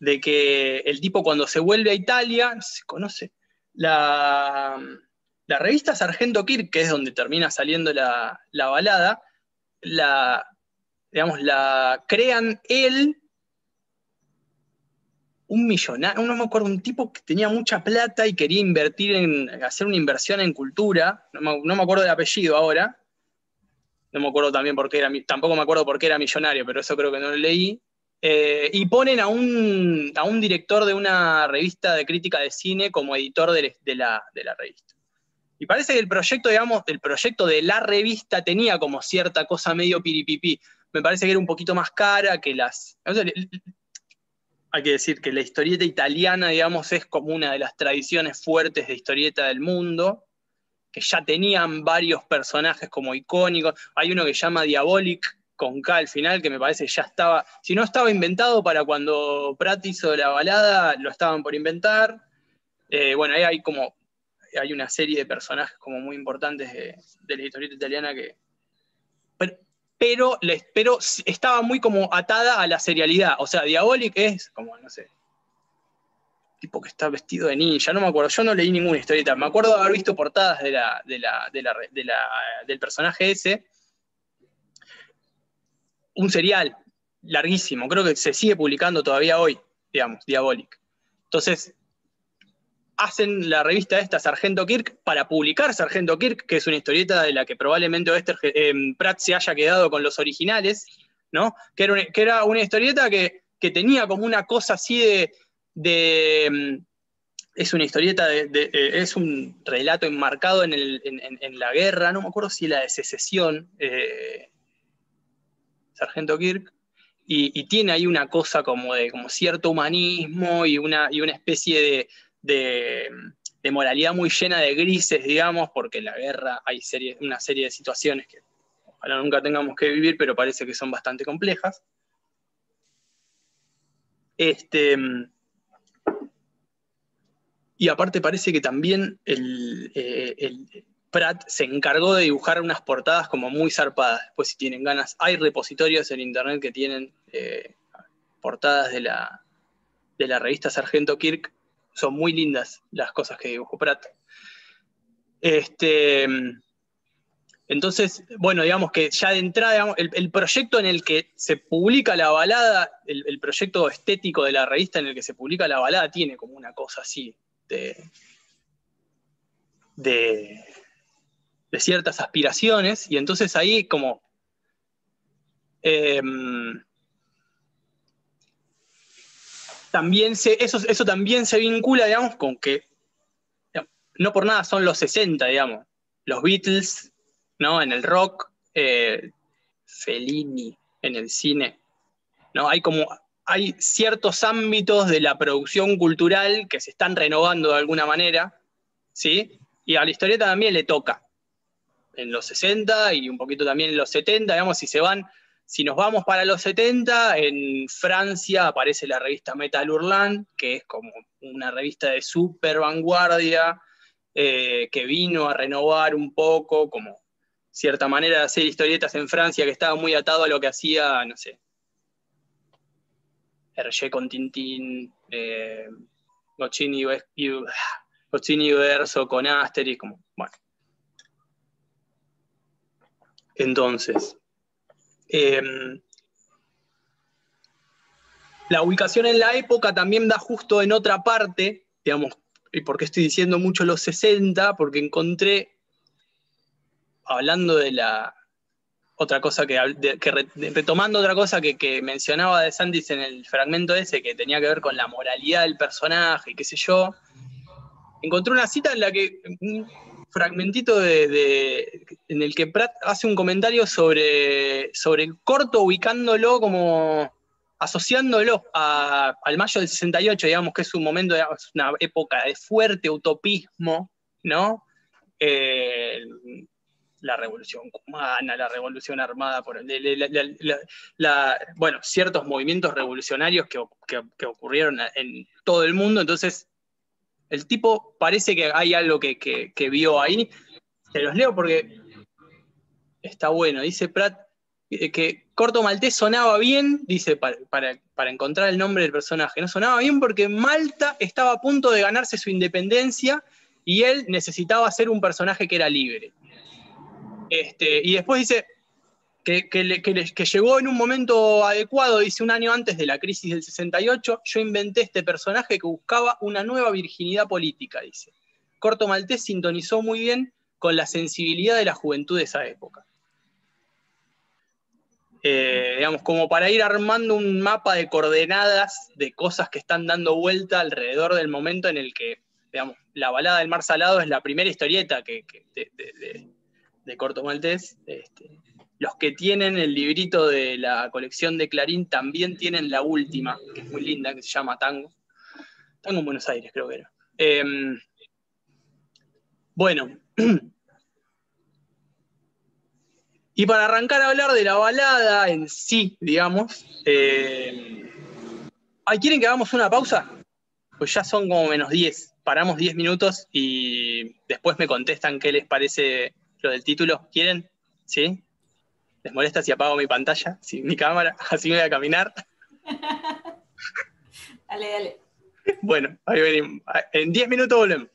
de que el tipo cuando se vuelve a Italia, no se conoce, la revista Sargento Kirk, que es donde termina saliendo la balada, la crean él, un millonario, no me acuerdo, un tipo que tenía mucha plata y quería hacer una inversión en cultura, no me acuerdo del apellido ahora, no me acuerdo también tampoco me acuerdo por qué era millonario, pero eso creo que no lo leí, y ponen a un director de una revista de crítica de cine como editor de la revista. Y parece que el proyecto de la revista tenía como cierta cosa medio piripipí. Me parece que era un poquito más cara que hay que decir que la historieta italiana, digamos, es como una de las tradiciones fuertes de historieta del mundo, que ya tenían varios personajes como icónicos. Hay uno que se llama Diabolic, con K al final, que me parece que ya estaba, si no estaba inventado para cuando Prat hizo la balada, lo estaban por inventar. Bueno, ahí hay una serie de personajes como muy importantes de la historieta italiana que... Pero estaba muy como atada a la serialidad. O sea, Diabolic es como, no sé, tipo que está vestido de ninja, no me acuerdo, yo no leí ninguna historieta, me acuerdo de haber visto portadas del personaje ese, un serial larguísimo, creo que se sigue publicando todavía hoy, digamos, Diabolic. Entonces, hacen la revista esta, Sargento Kirk, para publicar Sargento Kirk, que es una historieta de la que probablemente Prat se haya quedado con los originales, ¿no? Que era una historieta que tenía como una cosa así es una historieta, es un relato enmarcado en la guerra, no me acuerdo si la de secesión, Sargento Kirk, y tiene ahí una cosa como cierto humanismo y una especie de de moralidad muy llena de grises, digamos, porque en la guerra hay una serie de situaciones que ojalá nunca tengamos que vivir, pero parece que son bastante complejas. Y aparte parece que también el Pratt se encargó de dibujar unas portadas como muy zarpadas. Después, si tienen ganas, hay repositorios en internet que tienen portadas de la revista Sargento Kirk. Son muy lindas las cosas que dibujó Pratt. Entonces, bueno, digamos que ya de entrada, digamos, el proyecto en el que se publica la balada, el proyecto estético de la revista en el que se publica la balada tiene como una cosa así de ciertas aspiraciones, y entonces ahí como también eso también se vincula, digamos, con que no por nada son los 60, digamos, los Beatles, ¿no? En el rock, Fellini en el cine, ¿no? Hay ciertos ámbitos de la producción cultural que se están renovando de alguna manera, ¿sí? Y a la historieta también le toca en los 60 y un poquito también en los 70, digamos, si nos vamos para los 70, en Francia aparece la revista Metal Hurlant, que es como una revista de super vanguardia, que vino a renovar un poco como cierta manera de hacer historietas en Francia, que estaba muy atado a lo que hacía, no sé, Hergé con Tintín, Goscinny y Verso con Asterix, como, bueno. Entonces, la ubicación en la época también da justo en otra parte, digamos, y por qué estoy diciendo mucho los 60, porque encontré, hablando de la otra cosa retomando otra cosa que mencionaba de Sandys en el fragmento ese, que tenía que ver con la moralidad del personaje y qué sé yo, encontré una cita en la que, un fragmentito en el que Pratt hace un comentario sobre el corto, ubicándolo como, asociándolo al mayo del 68, digamos, que es un momento, digamos, una época de fuerte utopismo, ¿no? La revolución cubana, la revolución armada, bueno, ciertos movimientos revolucionarios que ocurrieron en todo el mundo. Entonces, el tipo parece que hay algo que vio ahí. Se los leo porque está bueno. Dice Pratt que Corto Maltés sonaba bien, dice, para encontrar el nombre del personaje. No sonaba bien porque Malta estaba a punto de ganarse su independencia y él necesitaba ser un personaje que era libre. Y después dice que llegó en un momento adecuado, dice, un año antes de la crisis del 68, yo inventé este personaje que buscaba una nueva virginidad política, dice. Corto Maltés sintonizó muy bien con la sensibilidad de la juventud de esa época. Digamos, como para ir armando un mapa de coordenadas de cosas que están dando vuelta alrededor del momento en el que, digamos, la balada del mar salado es la primera historieta de Corto Maltés. Los que tienen el librito de la colección de Clarín también tienen la última, que es muy linda, que se llama Tango. Tango en Buenos Aires, creo que era. Bueno. Y para arrancar a hablar de la balada en sí, digamos, ¿quieren que hagamos una pausa? Pues ya son como -10. Paramos 10 minutos y después me contestan qué les parece lo del título. ¿Quieren? ¿Sí? ¿Les molesta si apago mi pantalla? ¿Sí, mi cámara? Así me voy a caminar. Dale, dale. Bueno, ahí venimos. En 10 minutos volvemos.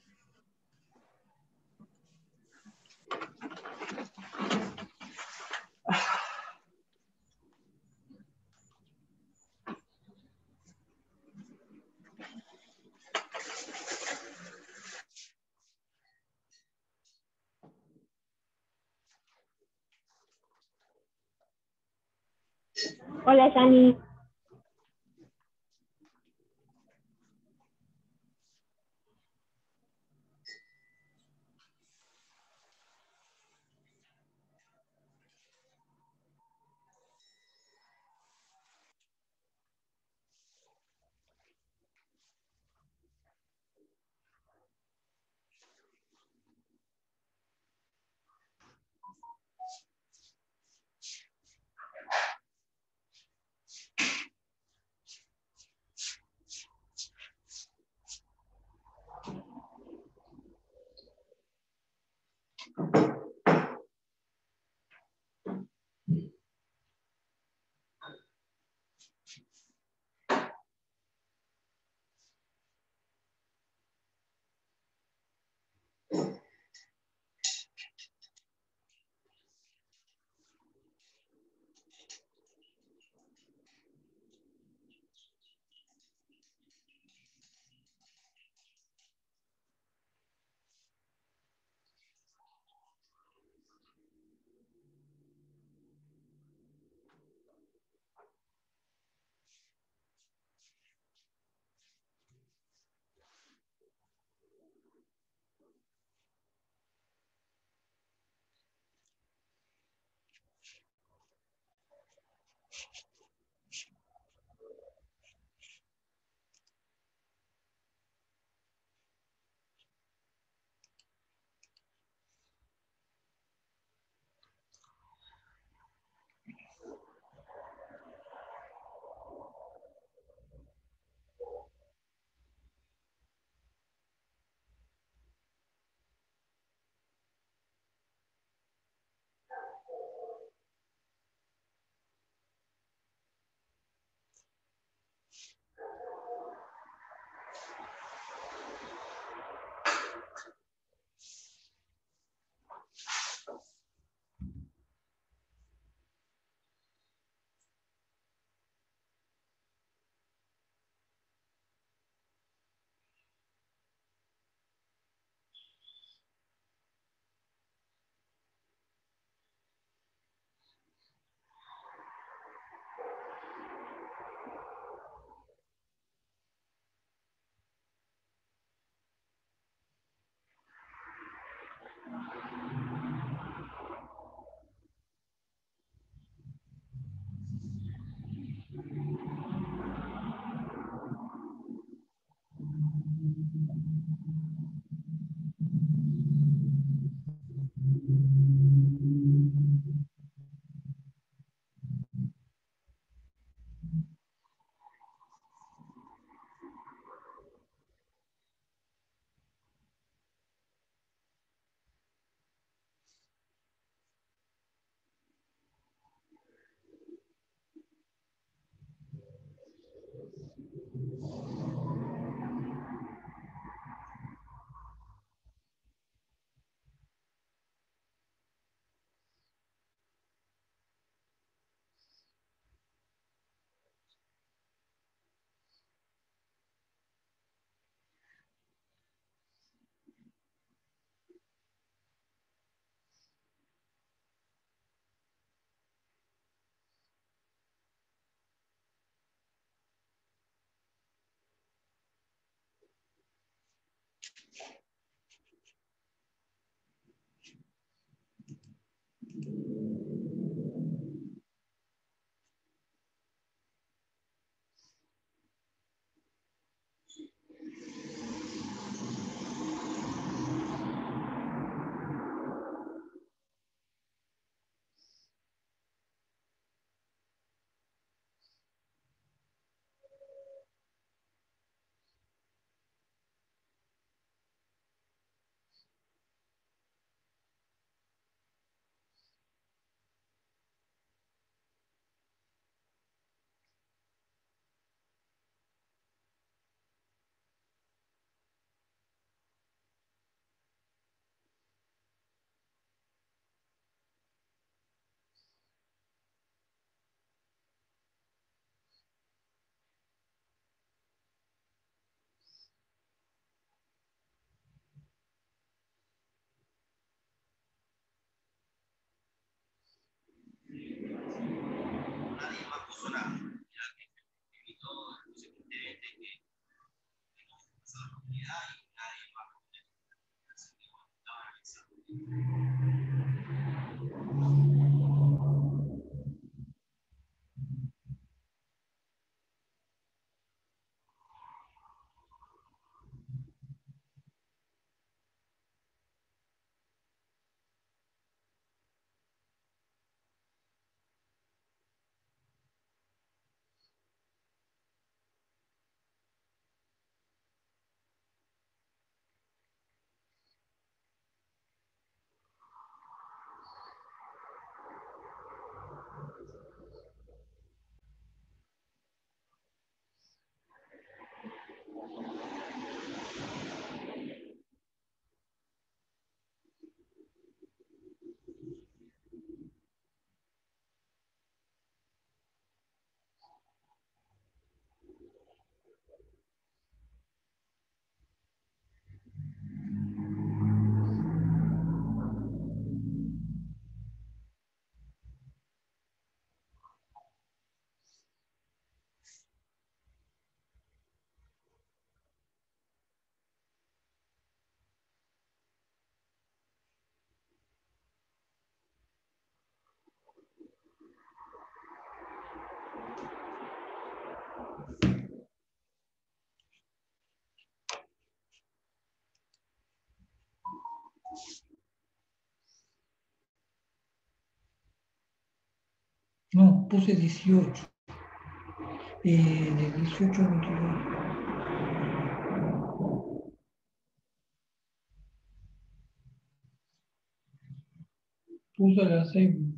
Hola, Yani. No, puse 18. De 18 a 22. Puse a las 6.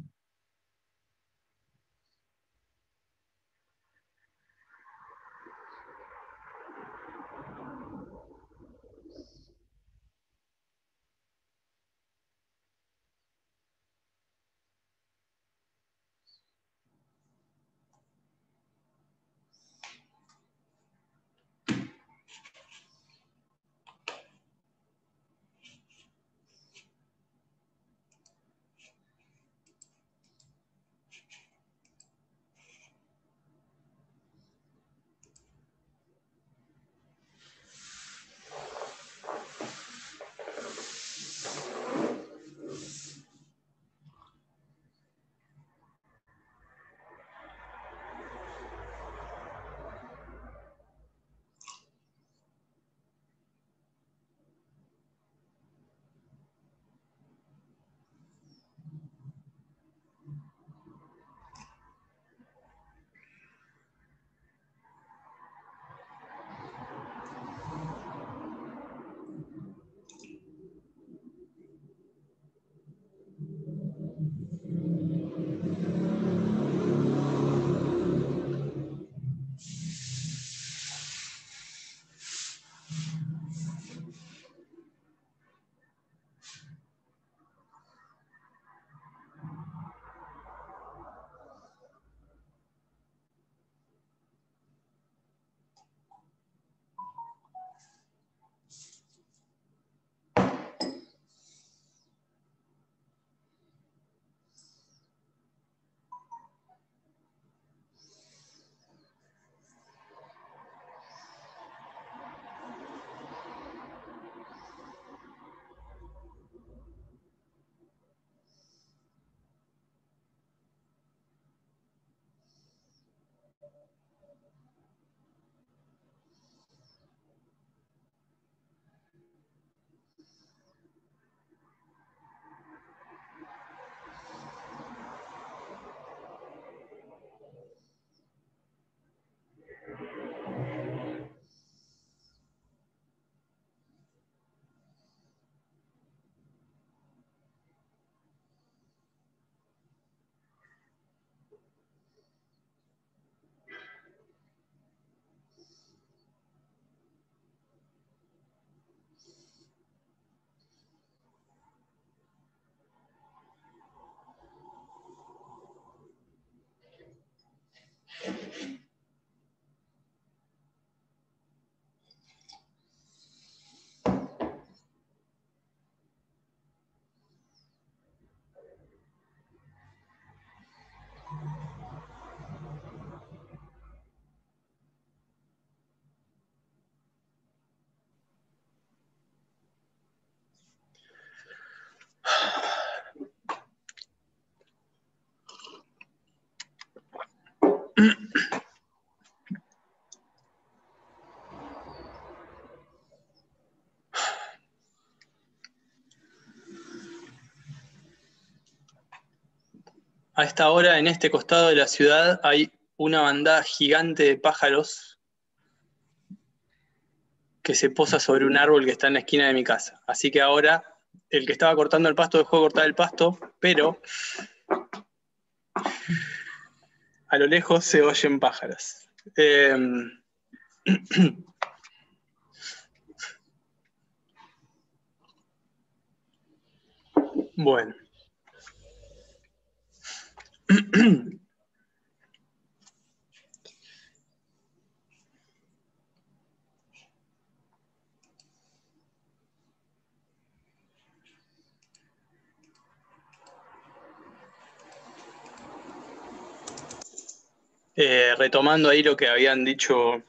A esta hora, en este costado de la ciudad, hay una bandada gigante de pájaros que se posa sobre un árbol que está en la esquina de mi casa. Así que ahora, el que estaba cortando el pasto dejó de cortar el pasto, pero a lo lejos se oyen pájaros. Bueno. Retomando ahí lo que habían dicho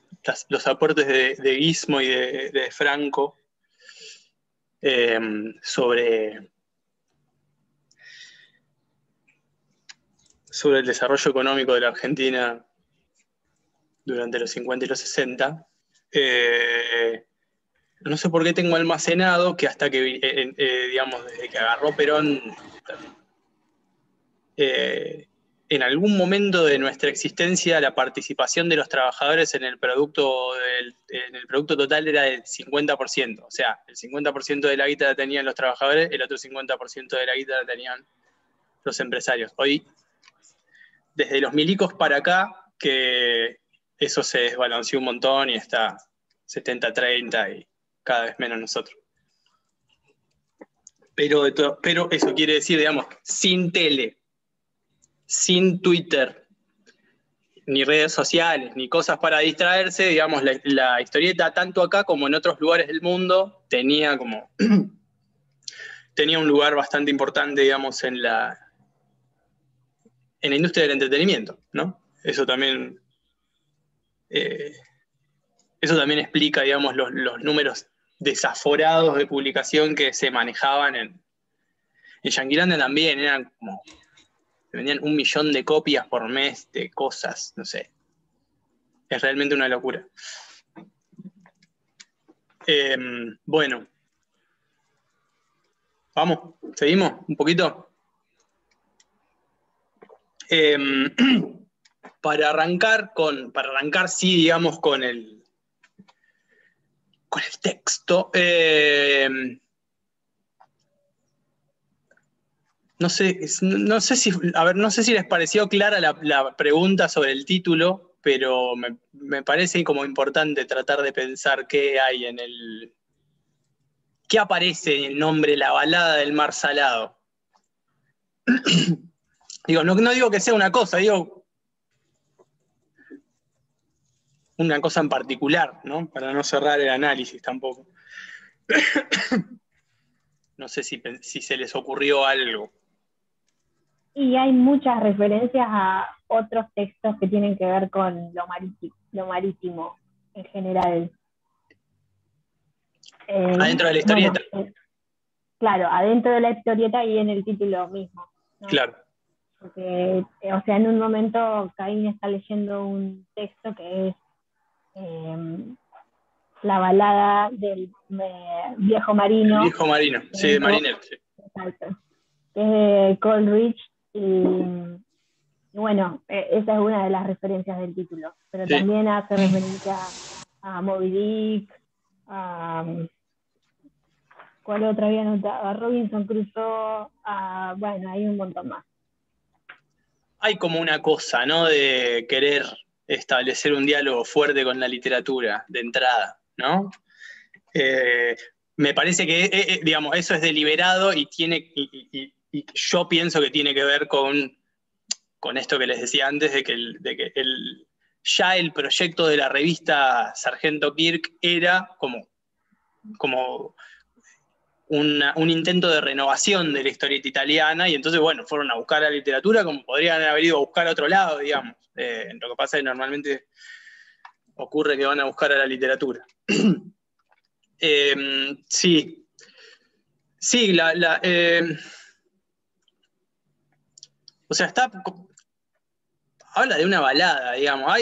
los aportes de Guismo y de Franco sobre el desarrollo económico de la Argentina durante los 50 y los 60. No sé por qué tengo almacenado que hasta que, digamos, desde que agarró Perón, en algún momento de nuestra existencia la participación de los trabajadores en el producto total era del 50%. O sea, el 50% de la guita la tenían los trabajadores, el otro 50% de la guita la tenían los empresarios. Hoy, desde los milicos para acá, que eso se desbalanceó un montón y está 70-30 y cada vez menos nosotros. Pero eso quiere decir, digamos, sin tele, sin Twitter, ni redes sociales, ni cosas para distraerse, digamos, la historieta, tanto acá como en otros lugares del mundo, tenía un lugar bastante importante, digamos, en la industria del entretenimiento, ¿no? Eso también explica, digamos, los números desaforados de publicación que se manejaban en Yanquilandia también, eran como... vendían 1 millón de copias por mes de cosas, no sé. Es realmente una locura. Bueno. Vamos, ¿seguimos un poquito? Para arrancar, sí, digamos, con el texto. No sé si les pareció clara la pregunta sobre el título, pero me parece como importante tratar de pensar qué hay qué aparece en el nombre La balada del mar salado. Digo, no digo que sea una cosa, digo una cosa en particular, ¿no? Para no cerrar el análisis tampoco. No sé si se les ocurrió algo. Y hay muchas referencias a otros textos que tienen que ver con lo marítimo en general. Adentro de la historieta. Bueno, claro, adentro de la historieta y en el título mismo, ¿no? Claro. Porque, o sea, en un momento Caín está leyendo un texto que es la balada del viejo marino. El viejo marino, sí, de marinero. Sí. Exacto. Que es de Coleridge. Y bueno, esa es una de las referencias del título, pero sí, también hace referencia a Moby Dick, ¿cuál otra había notado? A Robinson Crusoe, bueno, hay un montón más. Hay como una cosa, ¿no?, de querer establecer un diálogo fuerte con la literatura de entrada, ¿no? Me parece que, digamos, eso es deliberado y yo pienso que tiene que ver con esto que les decía antes, de que ya el proyecto de la revista Sargento Kirk era como un intento de renovación de la historieta italiana, y entonces, bueno, fueron a buscar la literatura como podrían haber ido a buscar a otro lado, digamos. Lo que pasa es que normalmente ocurre que van a buscar a la literatura. Sí, o sea, habla de una balada, digamos.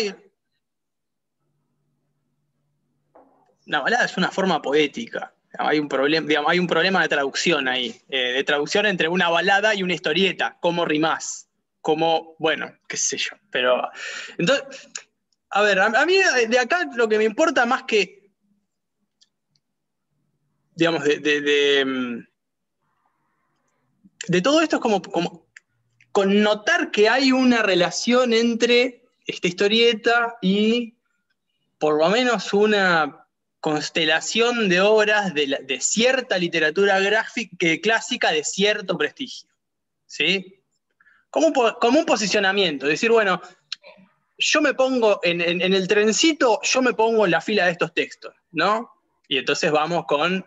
Una balada es una forma poética. Hay un problema de traducción ahí, de traducción entre una balada y una historieta. ¿Cómo rimás? como, bueno, qué sé yo, pero... Entonces, a ver, a mí de acá lo que me importa más que, digamos, de todo esto es como connotar que hay una relación entre esta historieta y por lo menos una constelación de obras de cierta literatura clásica de cierto prestigio, ¿sí? Como un posicionamiento, decir, bueno, yo me pongo en el trencito, yo me pongo en la fila de estos textos, ¿no? Y entonces vamos con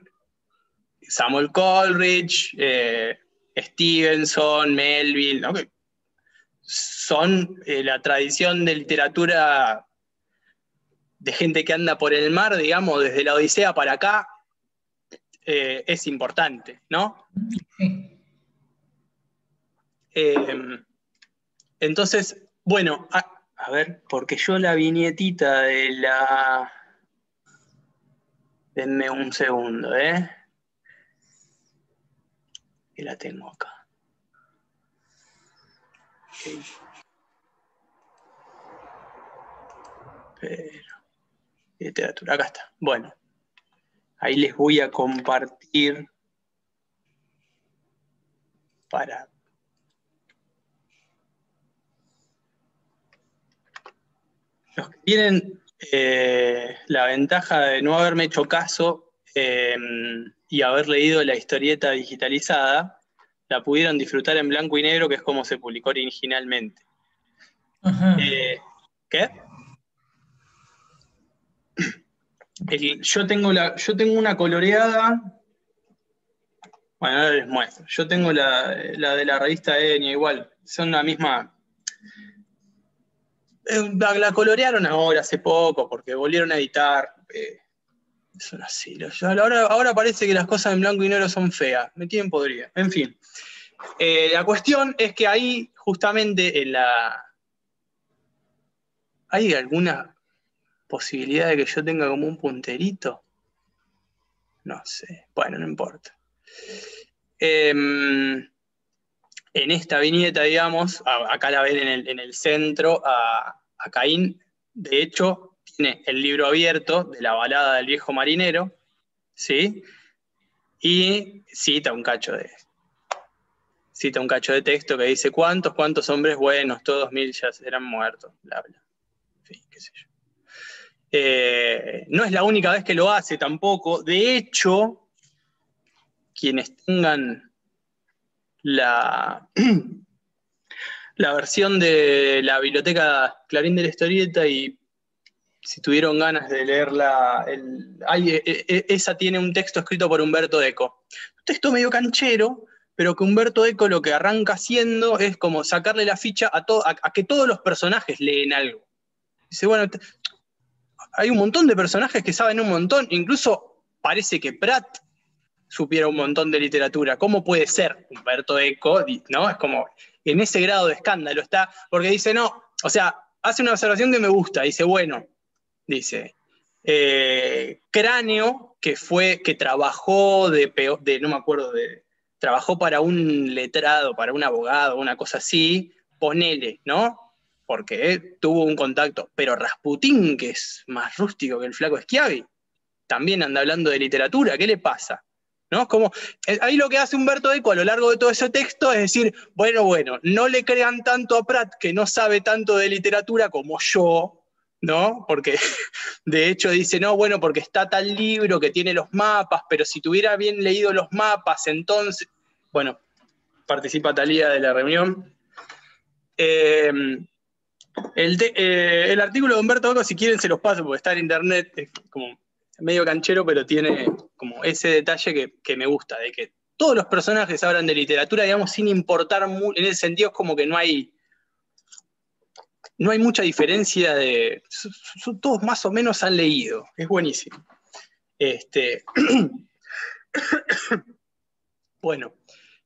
Samuel Coleridge, Stevenson, Melville, ¿no? Que son la tradición de literatura de gente que anda por el mar, digamos, desde la Odisea para acá, es importante, ¿no? Sí. Entonces, bueno, a ver, porque yo la viñetita de la... Denme un segundo, que la tengo acá. Okay. Pero, literatura, acá está. Bueno, ahí les voy a compartir para... Los que tienen la ventaja de no haberme hecho caso y haber leído la historieta digitalizada, la pudieron disfrutar en blanco y negro, que es como se publicó originalmente. Ajá. ¿Qué? Yo tengo una coloreada. Bueno, ahora les muestro. Yo tengo la de la revista Enya, igual. Son la misma. La colorearon ahora, hace poco, porque volvieron a editar. Son así. Ahora parece que las cosas en blanco y negro son feas. Me tienen podrida. En fin. La cuestión es que ahí, justamente, ¿hay alguna posibilidad de que yo tenga como un punterito? No sé. Bueno, no importa. En esta viñeta, digamos, acá la ven en el centro, a Caín, de hecho, tiene el libro abierto de la balada del viejo marinero, ¿sí? Y cita un cacho de texto que dice, ¿cuántos hombres buenos? Todos 1000 ya serán muertos, bla, bla. En fin, qué sé yo. No es la única vez que lo hace tampoco. De hecho, quienes tengan la versión de la biblioteca Clarín de la Historieta y si tuvieron ganas de leerla, esa tiene un texto escrito por Umberto Eco. Un texto medio canchero, pero que Umberto Eco lo que arranca haciendo es como sacarle la ficha a que todos los personajes leen algo. Dice, bueno, hay un montón de personajes que saben un montón, incluso parece que Pratt supiera un montón de literatura. ¿Cómo puede ser Umberto Eco? ¿No? Es como, en ese grado de escándalo está, porque dice, no, o sea, hace una observación que me gusta, dice, bueno, dice, Cráneo, que trabajó no me acuerdo, trabajó para un letrado, para un abogado, una cosa así, ponele, ¿no? Porque tuvo un contacto, pero Rasputín, que es más rústico que el flaco Schiavi, también anda hablando de literatura, ¿qué le pasa? ¿No? Como, ahí lo que hace Umberto Eco a lo largo de todo ese texto es decir, bueno, no le crean tanto a Pratt, que no sabe tanto de literatura como yo, ¿no? Porque de hecho dice, no, bueno, porque está tal libro que tiene los mapas, pero si tuviera bien leído los mapas, entonces, bueno, participa Talía de la reunión. El artículo de Umberto Eco, si quieren se los paso, porque está en internet, es como medio canchero, pero tiene como ese detalle que me gusta, de que todos los personajes hablan de literatura, digamos, sin importar, en ese sentido es como que no hay mucha diferencia todos más o menos han leído, es buenísimo. Bueno,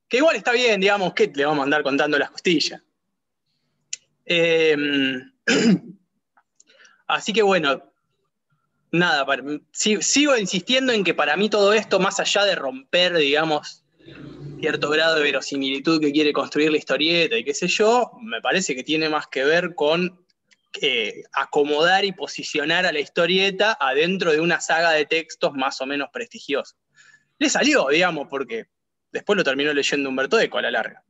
que igual está bien, digamos, que le vamos a andar contando las costillas. Así que bueno, nada, sigo insistiendo en que para mí todo esto, más allá de romper, digamos, cierto grado de verosimilitud que quiere construir la historieta y qué sé yo, me parece que tiene más que ver con acomodar y posicionar a la historieta adentro de una saga de textos más o menos prestigiosos. Le salió, digamos, porque después lo terminó leyendo Umberto Eco a la larga.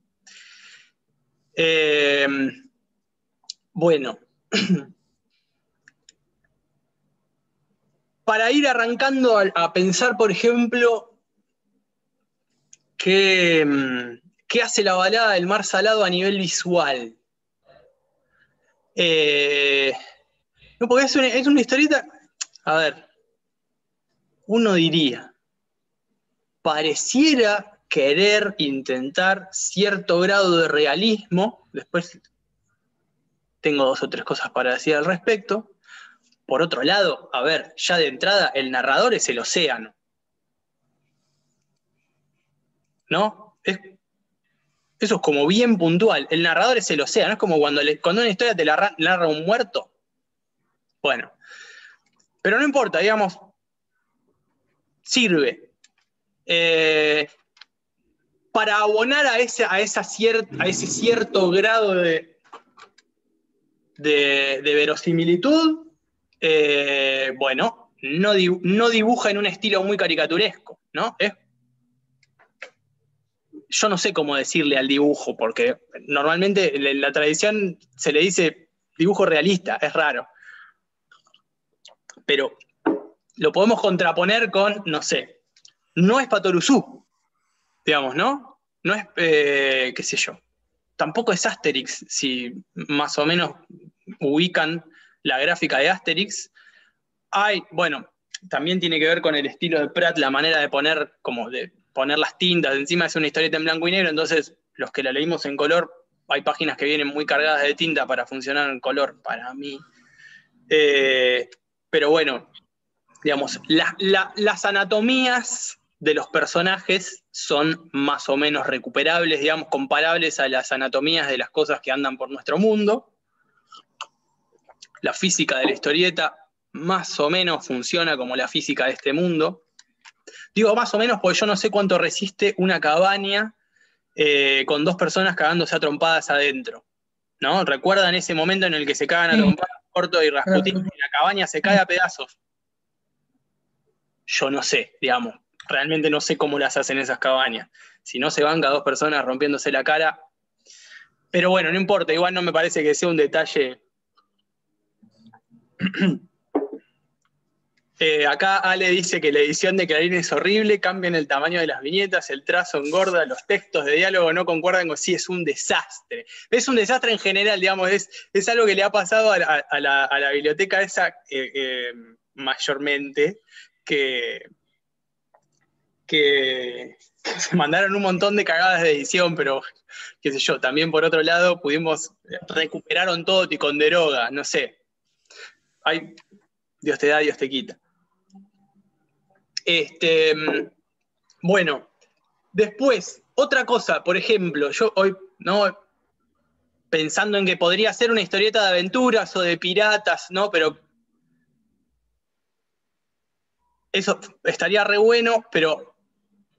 Bueno, para ir arrancando a pensar, por ejemplo, ¿qué hace la balada del mar salado a nivel visual? No, porque es una historieta, a ver, uno diría, pareciera querer intentar cierto grado de realismo, después tengo 2 o 3 cosas para decir al respecto. Por otro lado, a ver, ya de entrada, el narrador es el océano, ¿no? Eso es como bien puntual. El narrador es el océano, es como cuando una historia te la narra un muerto. Bueno, pero no importa, digamos, sirve. Para abonar a ese cierto grado de verosimilitud, bueno, no dibuja en un estilo muy caricaturesco, ¿no? Yo no sé cómo decirle al dibujo, porque normalmente en la tradición se le dice dibujo realista, es raro. Pero lo podemos contraponer con, no sé, no es Patoruzú, digamos, ¿no? No es, qué sé yo, tampoco es Asterix, si más o menos ubican la gráfica de Asterix. Bueno, también tiene que ver con el estilo de Pratt, la manera de poner las tintas, encima es una historieta en blanco y negro, entonces los que la leímos en color, hay páginas que vienen muy cargadas de tinta para funcionar en color, para mí. Pero bueno, digamos, las anatomías de los personajes son más o menos recuperables, digamos, comparables a las anatomías de las cosas que andan por nuestro mundo. La física de la historieta más o menos funciona como la física de este mundo. Digo más o menos porque yo no sé cuánto resiste una cabaña con 2 personas cagándose a trompadas adentro, ¿no? ¿Recuerdan ese momento en el que se cagan a trompadas Corto y Rasputín y la cabaña se cae a pedazos? Yo no sé, digamos, realmente no sé cómo las hacen esas cabañas. Si no se banca 2 personas rompiéndose la cara. Pero bueno, no importa, igual no me parece que sea un detalle. Acá Ale dice que la edición de Clarín es horrible, cambian el tamaño de las viñetas, el trazo engorda, los textos de diálogo no concuerdan con sí, es un desastre. Es un desastre en general, digamos, es algo que le ha pasado a la biblioteca esa mayormente, que se mandaron un montón de cagadas de edición, pero qué sé yo, también por otro lado recuperaron todo Ticonderoga, no sé. Dios te da, Dios te quita. Bueno, después, otra cosa, por ejemplo, yo hoy, ¿no? Pensando en que podría ser una historieta de aventuras o de piratas, ¿no? Pero eso estaría re bueno, pero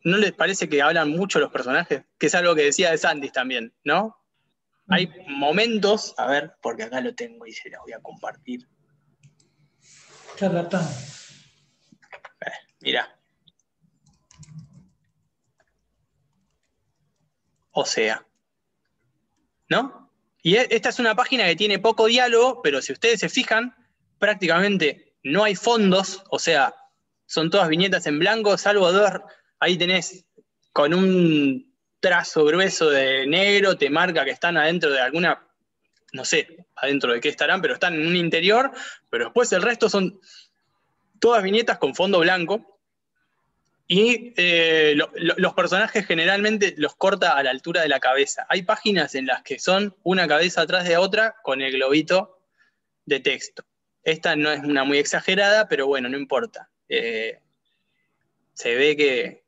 ¿no les parece que hablan mucho los personajes? Que es algo que decía de Sandys también, ¿no? Hay momentos, a ver, porque acá lo tengo y se lo voy a compartir. Charlatán. Mirá. O sea, ¿no? Y esta es una página que tiene poco diálogo, pero si ustedes se fijan, prácticamente no hay fondos, o sea, son todas viñetas en blanco, salvo 2, ahí tenés con un trazo grueso de negro, te marca que están adentro de alguna, no sé, adentro de qué estarán, pero están en un interior, pero después el resto son todas viñetas con fondo blanco. Y los personajes generalmente los corta a la altura de la cabeza. Hay páginas en las que son una cabeza atrás de otra con el globito de texto. Esta no es una muy exagerada, pero bueno, no importa. Se ve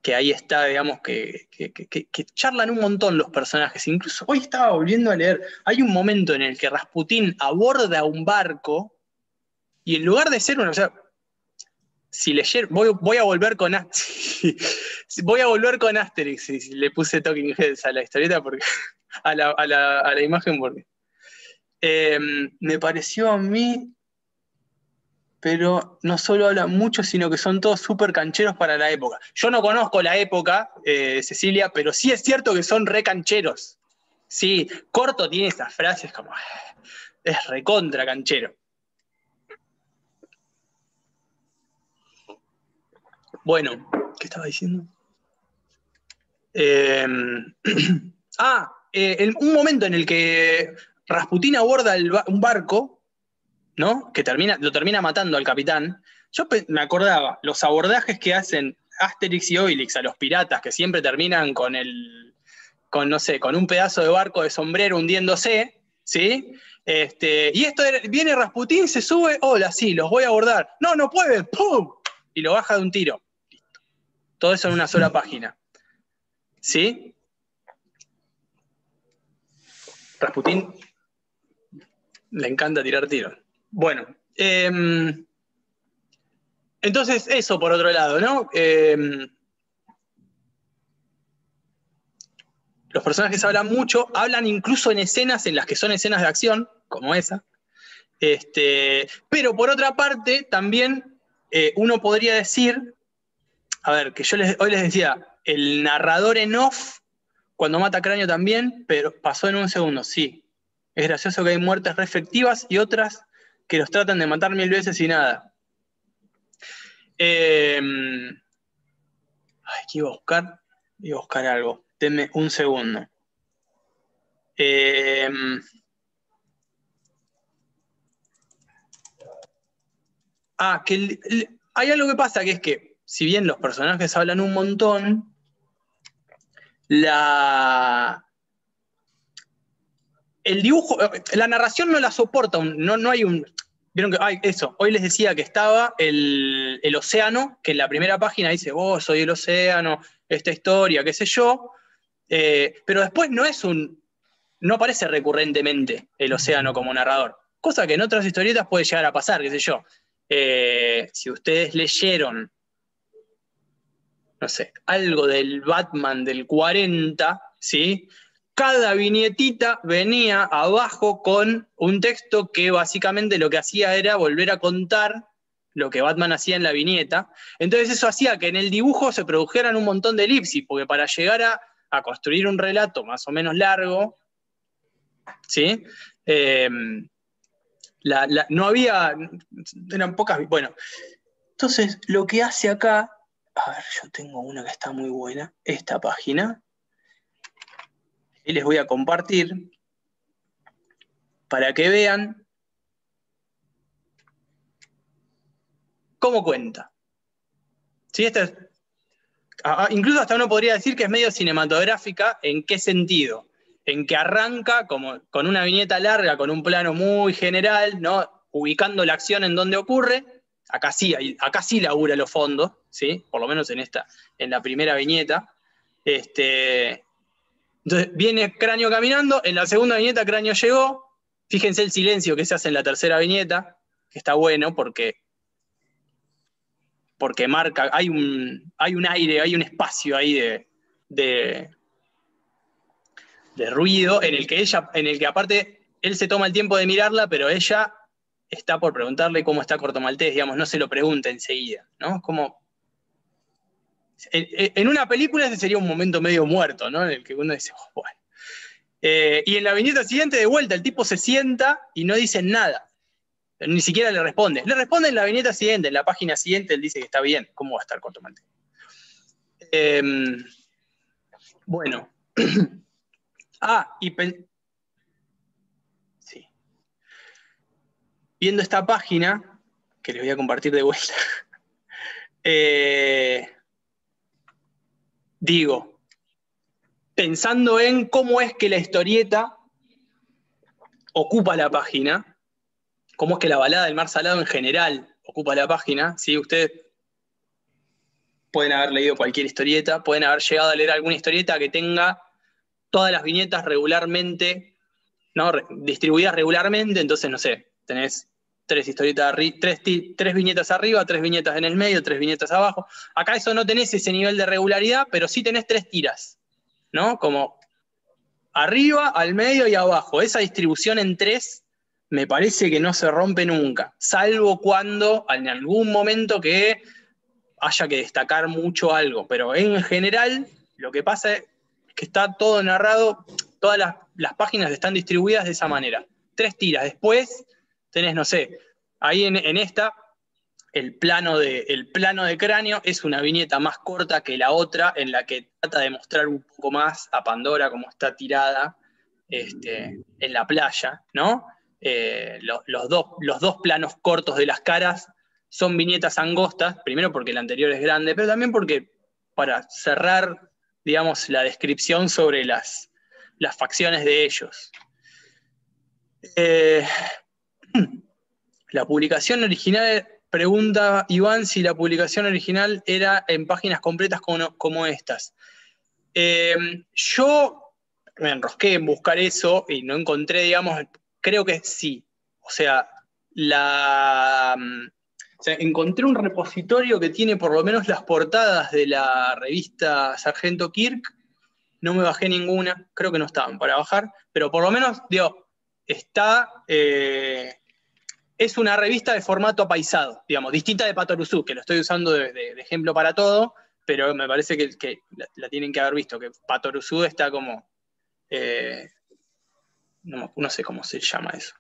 que ahí está, digamos, que charlan un montón los personajes. Incluso hoy estaba volviendo a leer, hay un momento en el que Rasputín aborda un barco y en lugar de ser o sea, si leyeron, voy a volver con voy a volver con Asterix, si le puse Talking Heads a la historieta, porque a la imagen, porque me pareció a mí, pero no solo hablan mucho, sino que son todos súper cancheros para la época. Yo no conozco la época, Cecilia, pero sí es cierto que son re cancheros. Sí, Corto tiene estas frases como, es recontra canchero. Bueno, ¿qué estaba diciendo? Un momento en el que Rasputín aborda un barco, ¿no? Que lo termina matando al capitán. Yo me acordaba, los abordajes que hacen Asterix y Obelix a los piratas, que siempre terminan con un pedazo de barco de sombrero hundiéndose, ¿sí? Y viene Rasputín, se sube, hola, sí, los voy a abordar. No puede, ¡pum! Y lo baja de un tiro. Listo. Todo eso en una sola página. ¿Sí? Rasputín le encanta tirar tiros. Bueno, entonces eso por otro lado, ¿no? Los personajes hablan mucho, hablan incluso en escenas en las que son escenas de acción, como esa. Pero por otra parte, también uno podría decir, a ver, que hoy les decía, el narrador en off, cuando mata a Cráneo también, pero pasó en un segundo, sí. Es gracioso que hay muertes re efectivas y otras que los tratan de matar 1000 veces y nada. ¿Qué iba a buscar? Iba a buscar algo. Denme un segundo. Hay algo que pasa, que es que, si bien los personajes hablan un montón, el dibujo, la narración no la soporta, no hay un... Vieron que, hoy les decía que estaba el océano, que en la primera página dice, soy el océano, esta historia, qué sé yo, pero después no aparece recurrentemente el océano como narrador, cosa que en otras historietas puede llegar a pasar, qué sé yo. Si ustedes leyeron, no sé, algo del Batman del 40, ¿sí? Cada viñetita venía abajo con un texto que básicamente lo que hacía era volver a contar lo que Batman hacía en la viñeta. Entonces eso hacía que en el dibujo se produjeran un montón de elipsis, porque para llegar a construir un relato más o menos largo, ¿sí? No había, eran pocas, bueno. Entonces lo que hace acá, a ver, yo tengo una que está muy buena, esta página, y les voy a compartir para que vean cómo cuenta. ¿Sí? Incluso hasta uno podría decir que es medio cinematográfica. ¿En qué sentido? En que arranca como con una viñeta larga, con un plano muy general, ¿no? Ubicando la acción en donde ocurre. Acá sí labura los fondos, ¿sí? Por lo menos en la primera viñeta. Entonces viene Cráneo caminando, en la segunda viñeta Cráneo llegó. Fíjense el silencio que se hace en la tercera viñeta, que está bueno porque marca, hay un aire, hay un espacio ahí de ruido en el que aparte él se toma el tiempo de mirarla, pero ella está por preguntarle cómo está Corto Maltés, digamos, no se lo pregunta enseguida, ¿no? Como en una película ese sería un momento medio muerto, ¿no? En el que uno dice, bueno. Y en la viñeta siguiente, de vuelta, el tipo se sienta y no dice nada. Ni siquiera le responde. Le responde en la viñeta siguiente, en la página siguiente, él dice que está bien. ¿Cómo va a estar Corto Maltés? Bueno. Sí. Viendo esta página, que les voy a compartir de vuelta, digo, pensando en cómo es que la historieta ocupa la página, cómo es que la balada del Mar Salado en general ocupa la página, ¿sí? Ustedes pueden haber leído cualquier historieta, pueden haber llegado a leer alguna historieta que tenga todas las viñetas regularmente, ¿no? Distribuidas regularmente, entonces, no sé, tenés 3 historietas tres viñetas arriba, 3 viñetas en el medio, 3 viñetas abajo. Acá eso no tenés ese nivel de regularidad, pero sí tenés 3 tiras, ¿no? Como arriba, al medio y abajo. Esa distribución en 3 me parece que no se rompe nunca, salvo cuando en algún momento que haya que destacar mucho algo, pero en general lo que pasa es que está todo narrado, todas las páginas están distribuidas de esa manera. 3 tiras, después tenés, no sé, ahí en esta, el plano de cráneo es una viñeta más corta que la otra, en la que trata de mostrar un poco más a Pandora como está tirada en la playa, ¿no? Los dos planos cortos de las caras son viñetas angostas, primero porque el anterior es grande, pero también porque para cerrar, digamos, la descripción sobre las facciones de ellos. La publicación original, pregunta Iván si la publicación original era en páginas completas como estas. Yo me enrosqué en buscar eso y no encontré, digamos, creo que sí. O sea, encontré un repositorio que tiene por lo menos las portadas de la revista Sargento Kirk. No me bajé ninguna, creo que no estaban para bajar, pero por lo menos, digo, está... es una revista de formato apaisado, digamos, distinta de Patoruzú, que lo estoy usando de ejemplo para todo, pero me parece que la tienen que haber visto, que Patoruzú está como... no sé cómo se llama eso.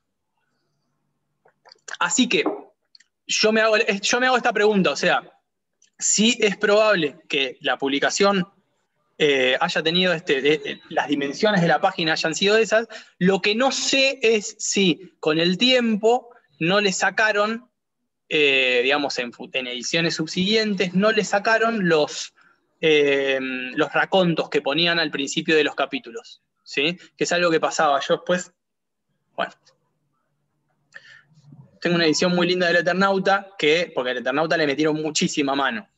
Así que yo me hago esta pregunta, o sea, sí es probable que la publicación haya tenido las dimensiones de la página hayan sido esas. Lo que no sé es si con el tiempo no le sacaron, digamos, en ediciones subsiguientes, no le sacaron los racontos que ponían al principio de los capítulos, ¿sí? Que es algo que pasaba. Yo después, bueno, tengo una edición muy linda del Eternauta, porque al Eternauta le metieron muchísima mano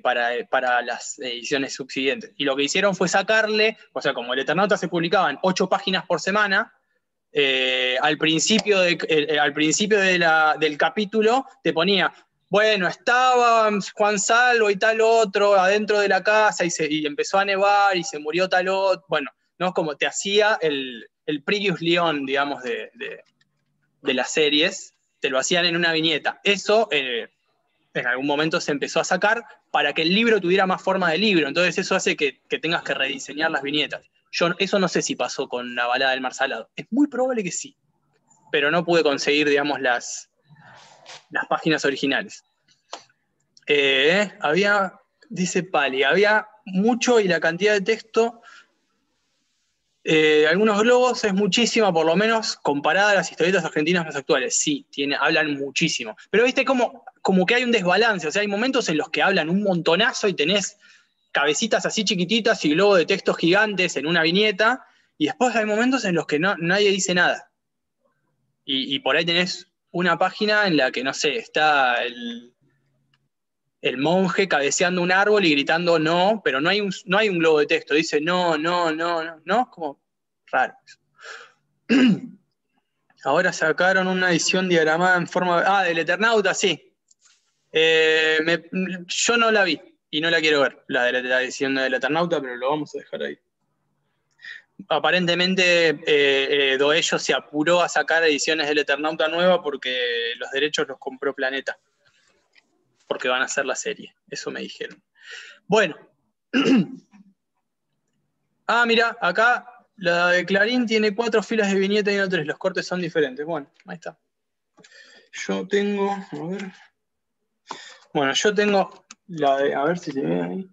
para las ediciones subsiguientes. Y lo que hicieron fue sacarle, o sea, como el Eternauta se publicaba en 8 páginas por semana, al principio del capítulo te ponía, bueno, estaba Juan Salvo y tal otro adentro de la casa y empezó a nevar y se murió tal otro. Bueno, ¿no? Como te hacía el Prigius León, digamos, de las series, te lo hacían en una viñeta. Eso en algún momento se empezó a sacar para que el libro tuviera más forma de libro. Entonces eso hace que tengas que rediseñar las viñetas. Yo eso no sé si pasó con la balada del mar salado. Es muy probable que sí, pero no pude conseguir, digamos, las páginas originales. Dice Pali, había mucho y la cantidad de texto, algunos globos es muchísima, por lo menos comparada a las historietas argentinas más actuales. Sí, hablan muchísimo. Pero viste como que hay un desbalance, o sea, hay momentos en los que hablan un montonazo y tenés cabecitas así chiquititas y globos de texto gigantes en una viñeta, y después hay momentos en los que nadie dice nada. Y por ahí tenés una página en la que, no sé, está el monje cabeceando un árbol y gritando no, pero no hay un globo de texto, dice no, como raro. Ahora sacaron una edición diagramada en forma... del Eternauta, sí. Yo no la vi y no la quiero ver, la de la edición del Eternauta, pero lo vamos a dejar ahí. Aparentemente Doello se apuró a sacar ediciones del Eternauta nueva porque los derechos los compró Planeta. Porque van a hacer la serie, eso me dijeron. Bueno. Mira, acá la de Clarín tiene 4 filas de viñeta y no 3, los cortes son diferentes. Bueno, ahí está. Yo tengo, la de, a ver si se ve ahí.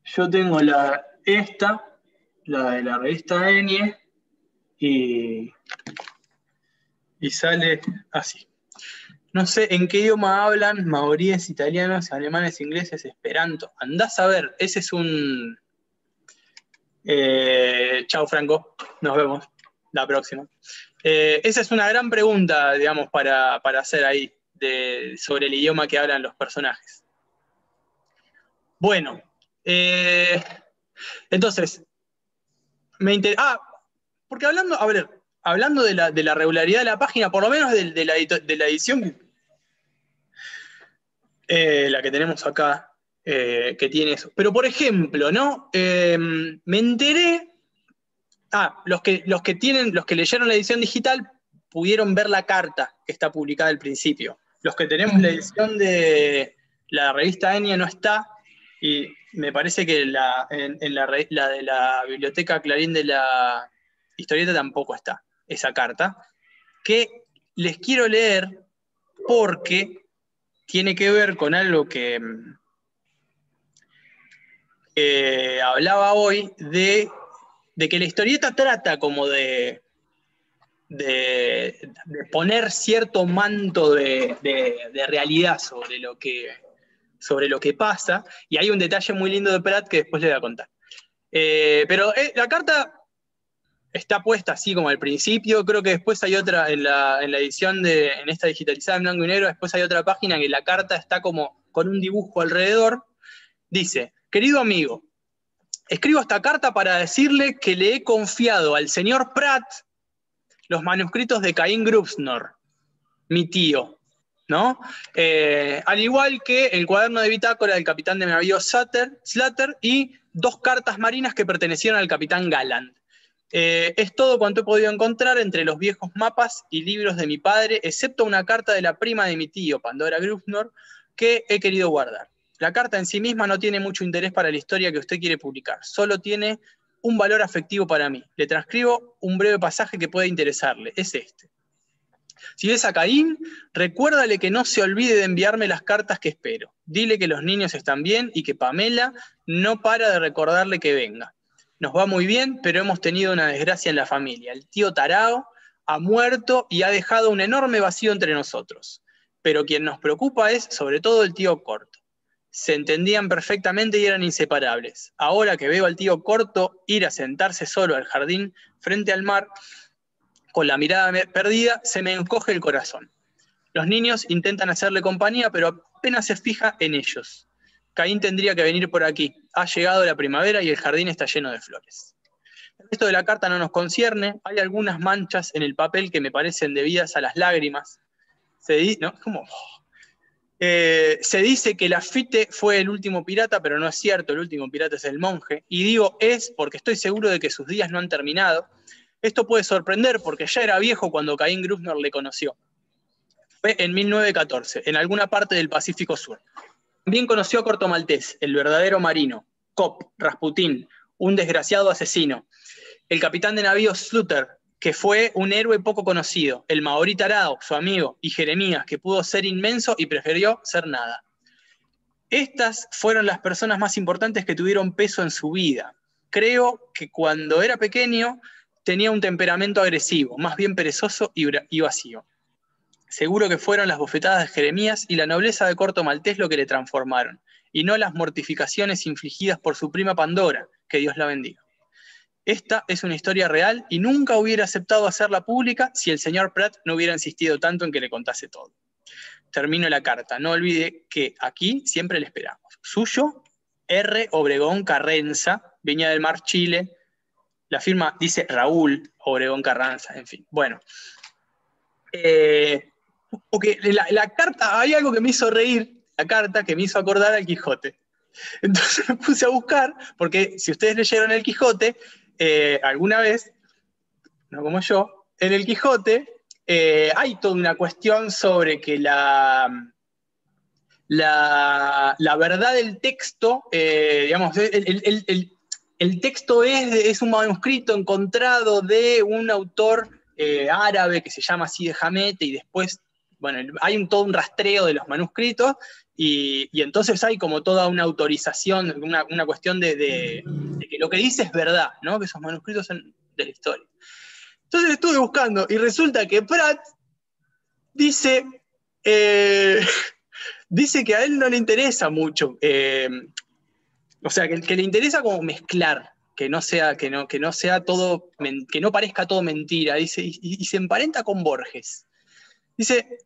Yo tengo la de la revista Enie, y sale así. No sé en qué idioma hablan, maoríes, italianos, alemanes, ingleses, esperanto. Andás a ver, ese es un... chao Franco, nos vemos la próxima. Esa es una gran pregunta, digamos, para hacer ahí, sobre el idioma que hablan los personajes. Bueno, entonces, porque hablando, a ver, hablando de la regularidad de la página, por lo menos de la edición, la que tenemos acá, que tiene eso. Pero, por ejemplo, ¿no? Me enteré. Los que leyeron la edición digital pudieron ver la carta que está publicada al principio. Los que tenemos la edición de la revista Enya no está, y me parece que la de la Biblioteca Clarín de la Historieta tampoco está, esa carta, que les quiero leer porque tiene que ver con algo que hablaba hoy de que la historieta trata como de poner cierto manto de realidad sobre lo que pasa, y hay un detalle muy lindo de Prat que después le voy a contar. Pero la carta está puesta así como al principio, creo que después hay otra, en la edición en esta digitalizada en blanco y negro, después hay otra página que la carta está como con un dibujo alrededor. Dice: querido amigo, escribo esta carta para decirle que le he confiado al señor Pratt los manuscritos de Caín Grubsnor, mi tío, ¿no? Al igual que el cuaderno de bitácora del capitán de navío Slater y 2 cartas marinas que pertenecieron al capitán Galland. Es todo cuanto he podido encontrar entre los viejos mapas y libros de mi padre, excepto una carta de la prima de mi tío, Pandora Grubsnor, que he querido guardar. La carta en sí misma no tiene mucho interés para la historia que usted quiere publicar, solo tiene un valor afectivo para mí. Le transcribo un breve pasaje que puede interesarle, es este. Si ves a Caín, recuérdale que no se olvide de enviarme las cartas que espero. Dile que los niños están bien y que Pamela no para de recordarle que venga. Nos va muy bien, pero hemos tenido una desgracia en la familia. El tío Tarao ha muerto y ha dejado un enorme vacío entre nosotros. Pero quien nos preocupa es, sobre todo, el tío Corto. Se entendían perfectamente y eran inseparables. Ahora que veo al tío Corto ir a sentarse solo al jardín frente al mar, con la mirada perdida, se me encoge el corazón. Los niños intentan hacerle compañía, pero apenas se fija en ellos. Caín tendría que venir por aquí. Ha llegado la primavera y el jardín está lleno de flores. El resto de la carta no nos concierne. Hay algunas manchas en el papel que me parecen debidas a las lágrimas. Se dice que Lafitte fue el último pirata, pero no es cierto, el último pirata es el monje. Y digo es porque estoy seguro de que sus días no han terminado. Esto puede sorprender porque ya era viejo cuando Caín Grubsnor le conoció. Fue en 1914, en alguna parte del Pacífico Sur. También conoció a Corto Maltés, el verdadero marino, Cop, Rasputín, un desgraciado asesino, el capitán de navío Sluter, que fue un héroe poco conocido, el maorí Tarao, su amigo, y Jeremías, que pudo ser inmenso y prefirió ser nada. Estas fueron las personas más importantes que tuvieron peso en su vida. Creo que cuando era pequeño tenía un temperamento agresivo, más bien perezoso y vacío. Seguro que fueron las bofetadas de Jeremías y la nobleza de Corto Maltés lo que le transformaron, y no las mortificaciones infligidas por su prima Pandora, que Dios la bendiga. Esta es una historia real y nunca hubiera aceptado hacerla pública si el señor Pratt no hubiera insistido tanto en que le contase todo. Termino la carta. No olvide que aquí siempre le esperamos. Suyo, R. Obregón Carranza, Viña del Mar, Chile. La firma dice Raúl Obregón Carranza, en fin. Bueno. Porque la carta, hay algo que me hizo reír, la carta que me hizo acordar al Quijote. Entonces me puse a buscar, porque si ustedes leyeron el Quijote, alguna vez, no como yo, en el Quijote hay toda una cuestión sobre que la verdad del texto, digamos, el texto es un manuscrito encontrado de un autor árabe que se llama así de Hamete, y después, bueno, hay todo un rastreo de los manuscritos, y entonces hay como toda una autorización, una cuestión de que lo que dice es verdad, ¿no? Que esos manuscritos son de la historia. Entonces estuve buscando, y resulta que Pratt dice que a él no le interesa mucho, o sea, que le interesa como mezclar, que no parezca todo mentira, dice, y se emparenta con Borges. Dice: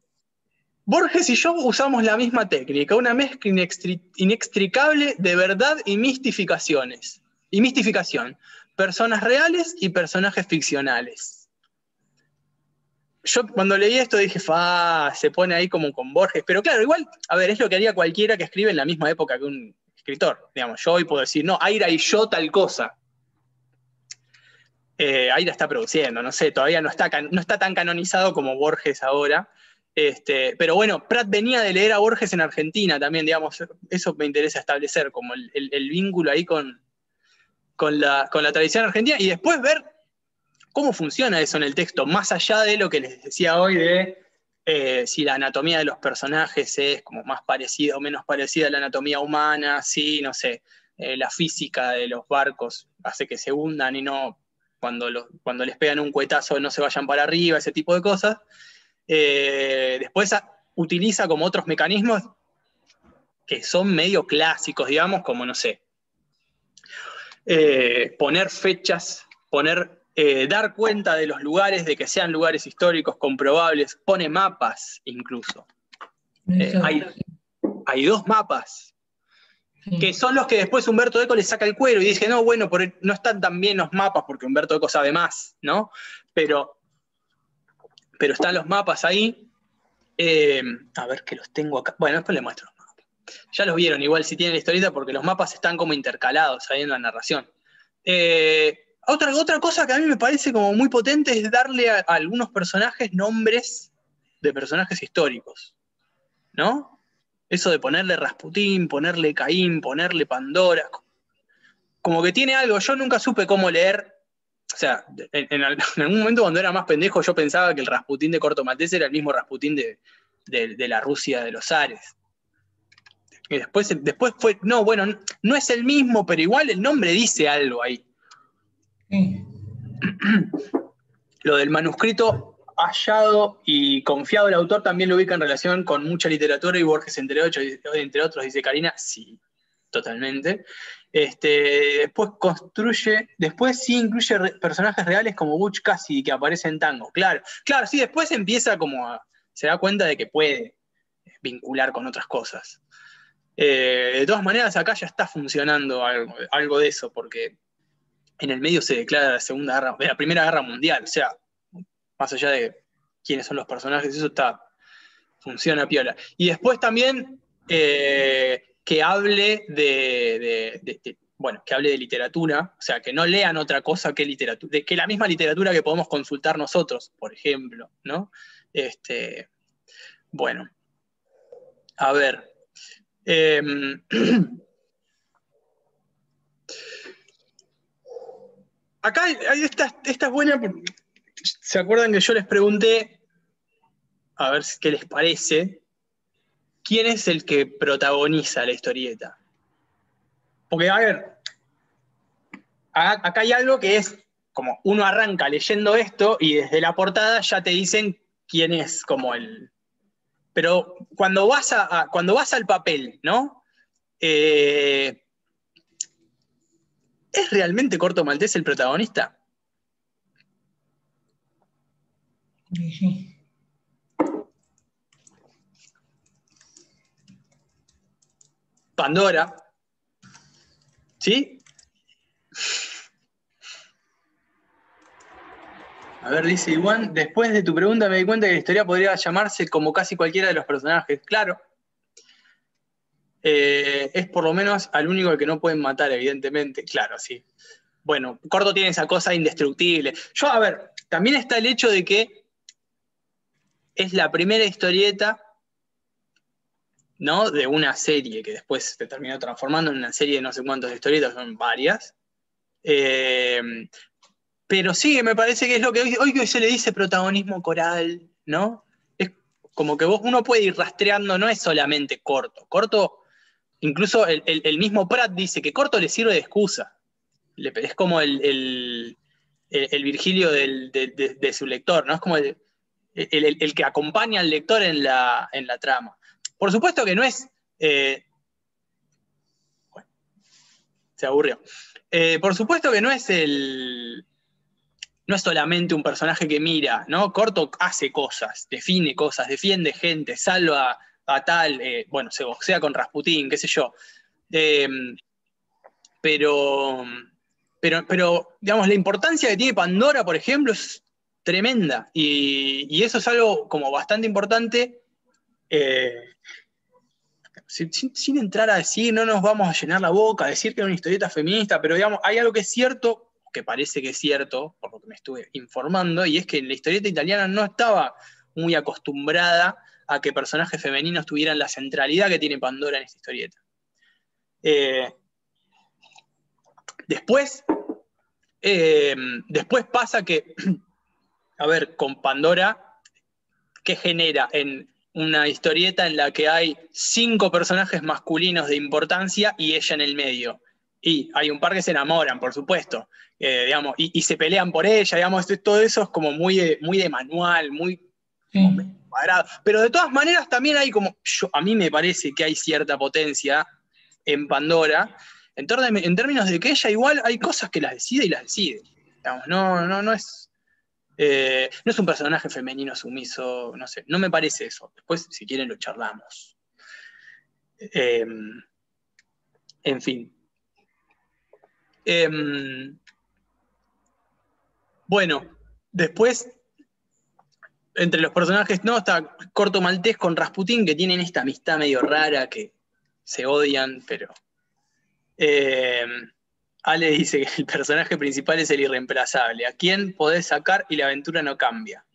Borges y yo usamos la misma técnica, una mezcla inextricable de verdad y mistificación, personas reales y personajes ficcionales. yo cuando leí esto dije, se pone ahí como con Borges, pero claro, igual, a ver, es lo que haría cualquiera que escribe en la misma época que un escritor. Digamos, yo hoy puedo decir, no, Aira y yo tal cosa. Aira está produciendo, no sé, todavía no está tan canonizado como Borges ahora. Pero bueno, Prat venía de leer a Borges en Argentina también, digamos, eso me interesa establecer, como el vínculo ahí con la tradición argentina, y después ver cómo funciona eso en el texto, más allá de lo que les decía hoy de si la anatomía de los personajes es como más parecida o menos parecida a la anatomía humana, sí, no sé, la física de los barcos hace que se hundan y no, cuando les pegan un cuetazo no se vayan para arriba, ese tipo de cosas. Después utiliza como otros mecanismos que son medio clásicos, digamos, como, no sé, poner fechas, dar cuenta de los lugares, de que sean lugares históricos comprobables, pone mapas incluso. Hay 2 mapas, que son los que después Humberto Eco le saca el cuero y dice, no, bueno, no están tan bien los mapas porque Humberto Eco sabe más, ¿no? Pero están los mapas ahí. A ver, que los tengo acá. Bueno, después les muestro los mapas. Ya los vieron igual si tienen la historieta porque los mapas están como intercalados ahí en la narración. Otra cosa que a mí me parece como muy potente es darle a algunos personajes nombres de personajes históricos, ¿no? Eso de ponerle Rasputín, ponerle Caín, ponerle Pandora, como que tiene algo. Yo nunca supe cómo leer, o sea, en algún momento cuando era más pendejo yo pensaba que el Rasputín de Corto Maltés era el mismo Rasputín de la Rusia de los zares. Y después fue, no, bueno, no es el mismo, pero igual el nombre dice algo ahí. Sí. Lo del manuscrito hallado y confiado del autor también lo ubica en relación con mucha literatura y Borges entre otros, dice Karina, sí, totalmente. Después sí incluye personajes reales como Butch Cassidy que aparece en Tango, claro, sí, después empieza se da cuenta de que puede vincular con otras cosas. De todas maneras acá ya está funcionando algo de eso, porque en el medio se declara la Primera Guerra Mundial, o sea, más allá de quiénes son los personajes, eso funciona piola. Y después también que hable que hable de literatura, o sea, que no lean otra cosa que literatura, que la misma literatura que podemos consultar nosotros, por ejemplo, ¿no? Bueno, a ver. Acá esta es buena porque ¿se acuerdan que yo les pregunté, a ver qué les parece, quién es el que protagoniza la historieta? Porque, a ver, acá hay algo que es como uno arranca leyendo esto y desde la portada ya te dicen quién es como el... Pero cuando vas al papel, ¿no? ¿Es realmente Corto Maltés el protagonista? Sí. Pandora, ¿sí? A ver, dice Iguán, después de tu pregunta me di cuenta que la historia podría llamarse como casi cualquiera de los personajes. Claro. Es por lo menos al único al que no pueden matar, evidentemente. Claro, sí. Bueno, Corto tiene esa cosa indestructible. A ver, también está el hecho de que es la primera historieta, ¿no? De una serie que después se terminó transformando en una serie de no sé cuántas historietas, son varias. Pero sí, me parece que es lo que hoy se le dice protagonismo coral, ¿no? Es como que uno puede ir rastreando, no es solamente Corto. Corto, incluso el mismo Prat dice que Corto le sirve de excusa. Es como el Virgilio de su lector, ¿no? Es como el que acompaña al lector en la trama. Por supuesto que no es... bueno, se aburrió. Por supuesto que no es solamente un personaje que mira, ¿no? Corto hace cosas, define cosas, defiende gente, salva a tal, bueno, se boxea con Rasputín, qué sé yo. Pero, digamos, la importancia que tiene Pandora, por ejemplo, es tremenda. Y eso es algo como bastante importante. Sin entrar a decir, no nos vamos a llenar la boca, a decir que es una historieta feminista, pero digamos, hay algo que es cierto, que parece que es cierto, por lo que me estuve informando, y es que la historieta italiana no estaba muy acostumbrada a que personajes femeninos tuvieran la centralidad que tiene Pandora en esta historieta. Después pasa que, a ver, con Pandora, ¿qué genera en una historieta en la que hay 5 personajes masculinos de importancia y ella en el medio? Y hay un par que se enamoran, por supuesto, digamos, y se pelean por ella, digamos, todo eso es como muy de manual, muy cuadrado. Pero de todas maneras también hay como, a mí me parece que hay cierta potencia en Pandora, en términos de que ella igual hay cosas que las decide y las decide. Digamos, no es un personaje femenino sumiso, no sé, no me parece eso. Después, si quieren, lo charlamos. En fin. Bueno, después, entre los personajes, ¿no? Está Corto Maltés con Rasputín, que tienen esta amistad medio rara, que se odian, pero... Ale dice que el personaje principal es el irreemplazable. ¿A quién podés sacar y la aventura no cambia?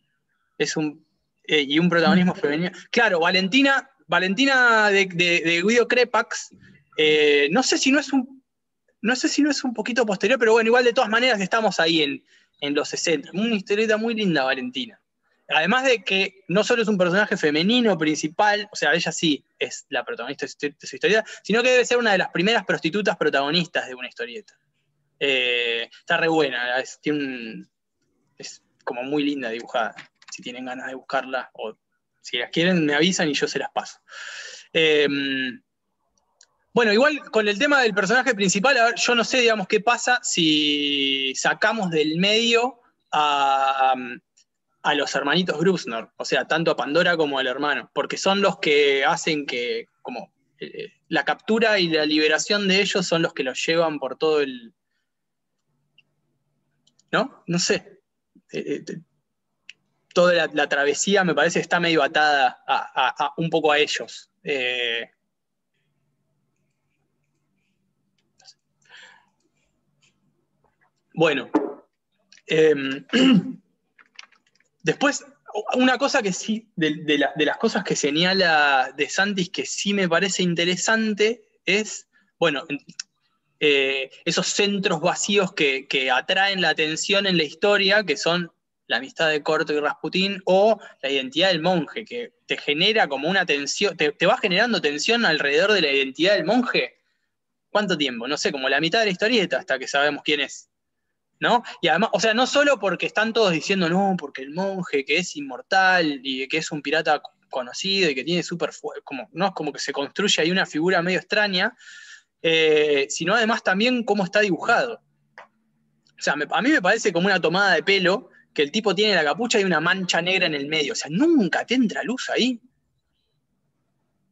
Y un protagonismo femenino. Claro, Valentina de Guido Crepax, no sé si no es un poquito posterior, pero bueno, igual de todas maneras estamos ahí en los 60. Una historieta muy linda, Valentina. Además de que no solo es un personaje femenino principal, o sea, ella sí es la protagonista de su historieta, sino que debe ser una de las primeras prostitutas protagonistas de una historieta. Está re buena, es como muy linda dibujada. Si tienen ganas de buscarla, o si las quieren, me avisan y yo se las paso. Bueno, igual con el tema del personaje principal, a ver, yo no sé, digamos, qué pasa si sacamos del medio a los hermanitos Grusnor, o sea, tanto a Pandora como al hermano, porque son los que hacen que, como, la captura y la liberación de ellos son los que los llevan por todo el... ¿No? No sé. Toda la travesía me parece que está medio atada un poco a ellos. Bueno. Después, una cosa que sí, de las cosas que señala De Santis que sí me parece interesante es, bueno, esos centros vacíos que atraen la atención en la historia, que son la amistad de Corto y Rasputín, o la identidad del monje, que te genera como una tensión, te va generando tensión alrededor de la identidad del monje. ¿Cuánto tiempo? No sé, como la mitad de la historieta, hasta que sabemos quién es, ¿no? Y además, o sea, no solo porque están todos diciendo, no, porque el monje que es inmortal y que es un pirata conocido y que tiene súper fuerte, no es como que se construye ahí una figura medio extraña, sino además también cómo está dibujado. O sea, a mí me parece como una tomada de pelo que el tipo tiene la capucha y una mancha negra en el medio. O sea, nunca te entra luz ahí.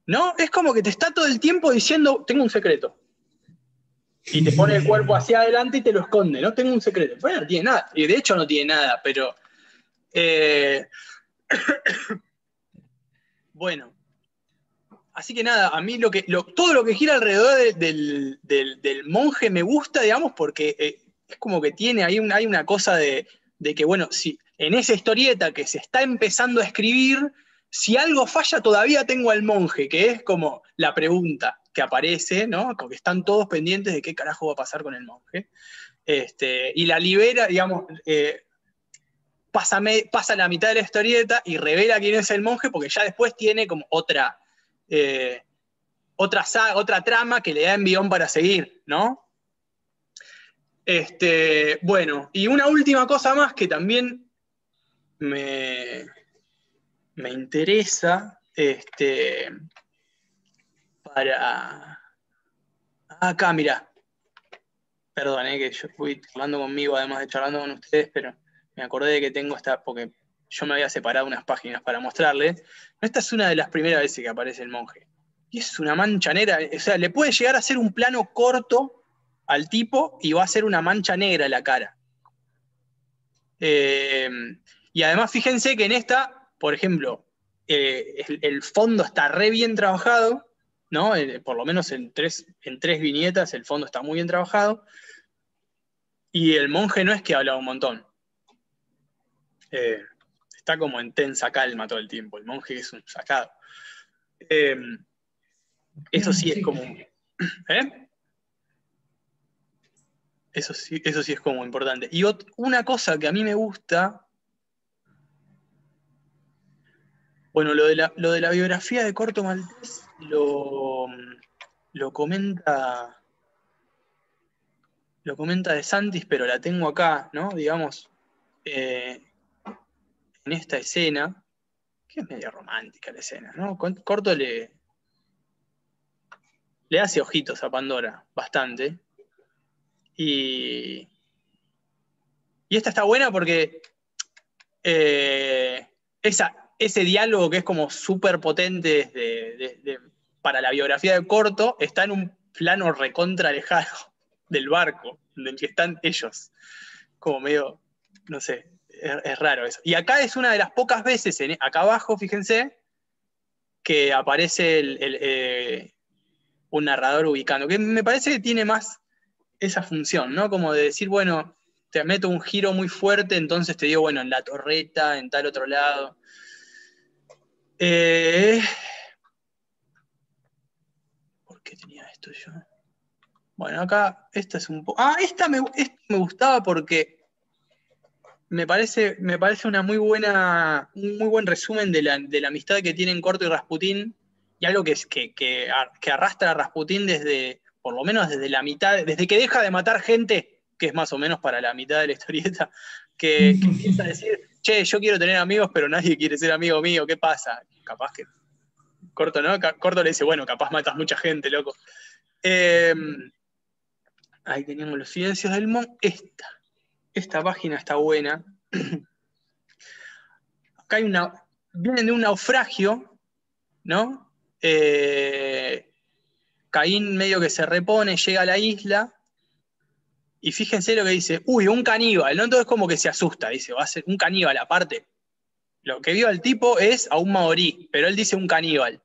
¿No? Es como que te está todo el tiempo diciendo, tengo un secreto. Y te pone el cuerpo hacia adelante y te lo esconde, ¿no? Tengo un secreto. Bueno, no tiene nada. Y de hecho no tiene nada, pero... Bueno. Así que nada, a mí todo lo que gira alrededor del monje me gusta, digamos, porque es como que hay una cosa de que, bueno, si en esa historieta que se está empezando a escribir, si algo falla todavía tengo al monje, que es como la pregunta que aparece, ¿no? Porque están todos pendientes de qué carajo va a pasar con el monje. Y la libera, digamos, pasa la mitad de la historieta y revela quién es el monje, porque ya después tiene como otra trama que le da envión para seguir, ¿no? Bueno, y una última cosa más que también me interesa, acá, mirá. Perdón, que yo fui charlando conmigo, además de charlando con ustedes, pero me acordé de que tengo porque yo me había separado unas páginas para mostrarles. Esta es una de las primeras veces que aparece el monje. Y es una mancha negra, o sea, le puede llegar a hacer un plano corto al tipo y va a ser una mancha negra en la cara. Y además fíjense que en esta, por ejemplo, el fondo está re bien trabajado, ¿no? Por lo menos en tres viñetas el fondo está muy bien trabajado. Y el monje no es que habla un montón. Está como en tensa calma todo el tiempo. El monje es un sacado. Eso sí es como... Eso sí es como importante. Y una cosa que a mí me gusta... Bueno, lo de la biografía de Corto Maltés lo comenta De Santis, pero la tengo acá, ¿no? Digamos, en esta escena, que es medio romántica la escena, ¿no? Corto le hace ojitos a Pandora, bastante. Y esta está buena porque ese diálogo que es como súper potente para la biografía de Corto está en un plano recontra lejano del barco, en el que están ellos. Como medio, no sé, es raro eso. Y acá es una de las pocas veces, acá abajo, fíjense, que aparece un narrador ubicando, que me parece que tiene más esa función, ¿no? Como de decir, bueno, te meto un giro muy fuerte, entonces te digo, bueno, en la torreta, en tal otro lado. ¿Por qué tenía esto yo? Bueno, acá, esta es un poco... esta me gustaba porque me parece un muy buen resumen de la amistad que tienen Corto y Rasputín, y algo que arrastra a Rasputín por lo menos desde la mitad, desde que deja de matar gente, que es más o menos para la mitad de la historieta, que empieza a decir, che, yo quiero tener amigos, pero nadie quiere ser amigo mío, ¿qué pasa? Capaz que Corto, ¿no? Corto le dice, bueno, capaz matas mucha gente, loco. Ahí teníamos los silencios del Mon. Esta página está buena. Acá vienen de un naufragio, ¿no? Caín medio que se repone, llega a la isla, y fíjense lo que dice, uy, un caníbal, ¿no? Entonces como que se asusta, dice, va a ser un caníbal aparte. Lo que vio al tipo es a un maorí, pero él dice un caníbal.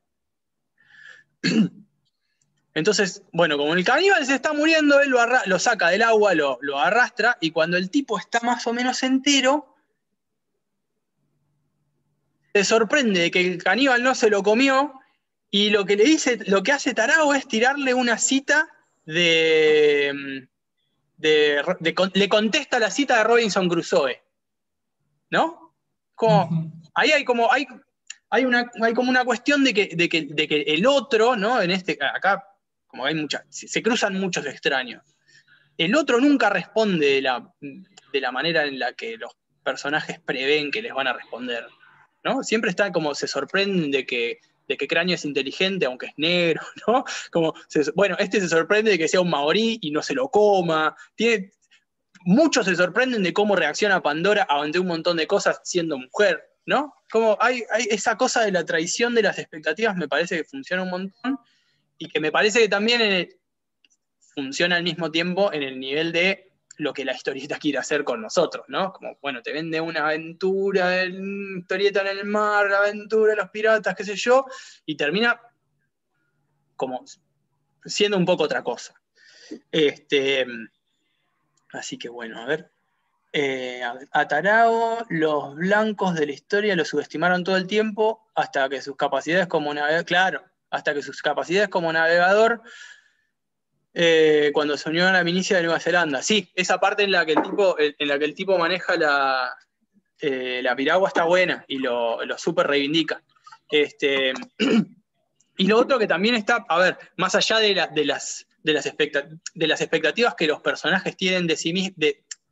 Entonces, bueno, como el caníbal se está muriendo, él lo saca del agua, lo arrastra, y cuando el tipo está más o menos entero, se sorprende de que el caníbal no se lo comió, y lo que hace Tarao es tirarle una cita le contesta la cita de Robinson Crusoe, ¿no? Ahí hay como una cuestión de que el otro, ¿no? Acá, como hay se cruzan muchos extraños. El otro nunca responde de la manera en la que los personajes prevén que les van a responder, ¿no? Siempre está como se sorprenden de que Cráneo es inteligente, aunque es negro, ¿no? Bueno, se sorprende de que sea un maorí y no se lo coma. Muchos se sorprenden de cómo reacciona Pandora ante un montón de cosas siendo mujer, ¿no? Como hay esa cosa de la traición de las expectativas, me parece que funciona un montón, y que me parece que también funciona al mismo tiempo en el nivel de lo que la historieta quiere hacer con nosotros, ¿no? Como, bueno, te vende una aventura, historieta en el mar, la aventura de los piratas, qué sé yo, y termina como siendo un poco otra cosa. Así que bueno, a ver. A Tarao, los blancos de la historia lo subestimaron todo el tiempo hasta que sus capacidades como navegador, cuando se unió a la milicia de Nueva Zelanda. Sí, esa parte en la que el tipo maneja la piragua está buena y lo súper reivindica. Y lo otro que también está, a ver, más allá de las expectativas que los personajes tienen de sí mismos,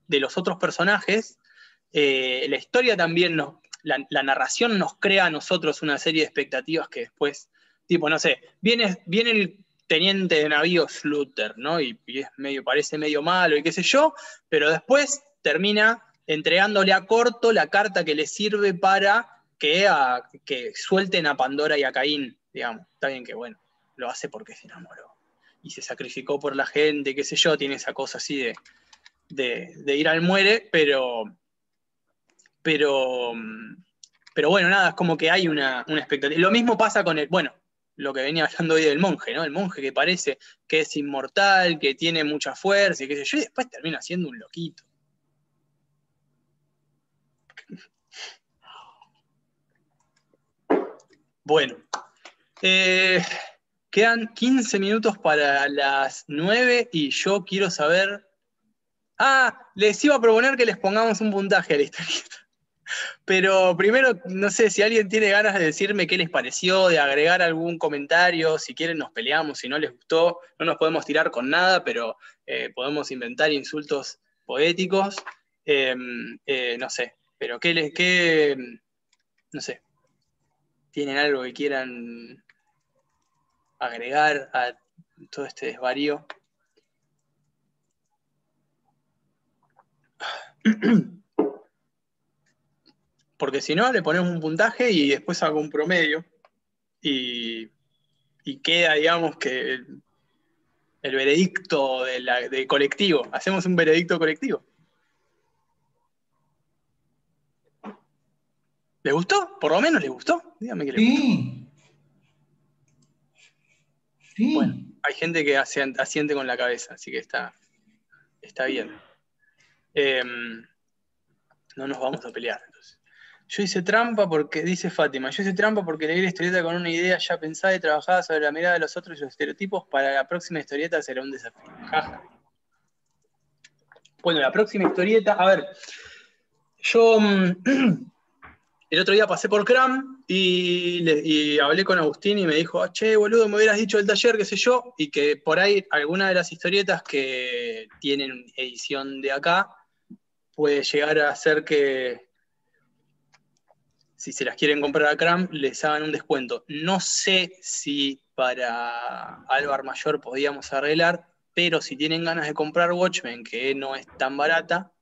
de los otros personajes, la historia también la narración nos crea a nosotros una serie de expectativas que después, tipo, no sé, viene el teniente de navío Slutter, ¿no? Y parece medio malo y qué sé yo, pero después termina entregándole a Corto la carta que le sirve para que suelten a Pandora y a Caín, digamos. Está bien que, bueno, lo hace porque se enamoró y se sacrificó por la gente, qué sé yo, tiene esa cosa así de ir al muere, pero Pero bueno, nada, es como que hay una expectativa. Lo mismo pasa con lo que venía hablando hoy del monje, ¿no? El monje que parece que es inmortal, que tiene mucha fuerza y qué sé yo, y después termina siendo un loquito. Bueno, quedan 15 minutos para las 9 y yo quiero saber... les iba a proponer que les pongamos un puntaje a la historieta. Pero primero, no sé, si alguien tiene ganas de decirme qué les pareció, de agregar algún comentario, si quieren nos peleamos, si no les gustó, no nos podemos tirar con nada, pero podemos inventar insultos poéticos, no sé, pero no sé, ¿tienen algo que quieran agregar a todo este desvarío? Porque si no, le ponemos un puntaje y después hago un promedio y queda, digamos, que el veredicto del colectivo. Hacemos un veredicto colectivo. ¿Les gustó? ¿Por lo menos les gustó? Dígame que les gustó. Sí. Bueno, hay gente que asiente con la cabeza, así que está bien. No nos vamos a pelear, entonces. Dice Fátima, yo hice trampa porque leí la historieta con una idea ya pensada y trabajada sobre la mirada de los otros y los estereotipos. Para la próxima historieta será un desafío. Jaja. Bueno, la próxima historieta, a ver, yo el otro día pasé por Cram y hablé con Agustín y me dijo, che, boludo, me hubieras dicho el taller, qué sé yo, y que por ahí alguna de las historietas que tienen edición de acá puede llegar a hacer que, si se las quieren comprar a Cram, les hagan un descuento. No sé si para Álvar Mayor podíamos arreglar, pero si tienen ganas de comprar Watchmen, que no es tan barata,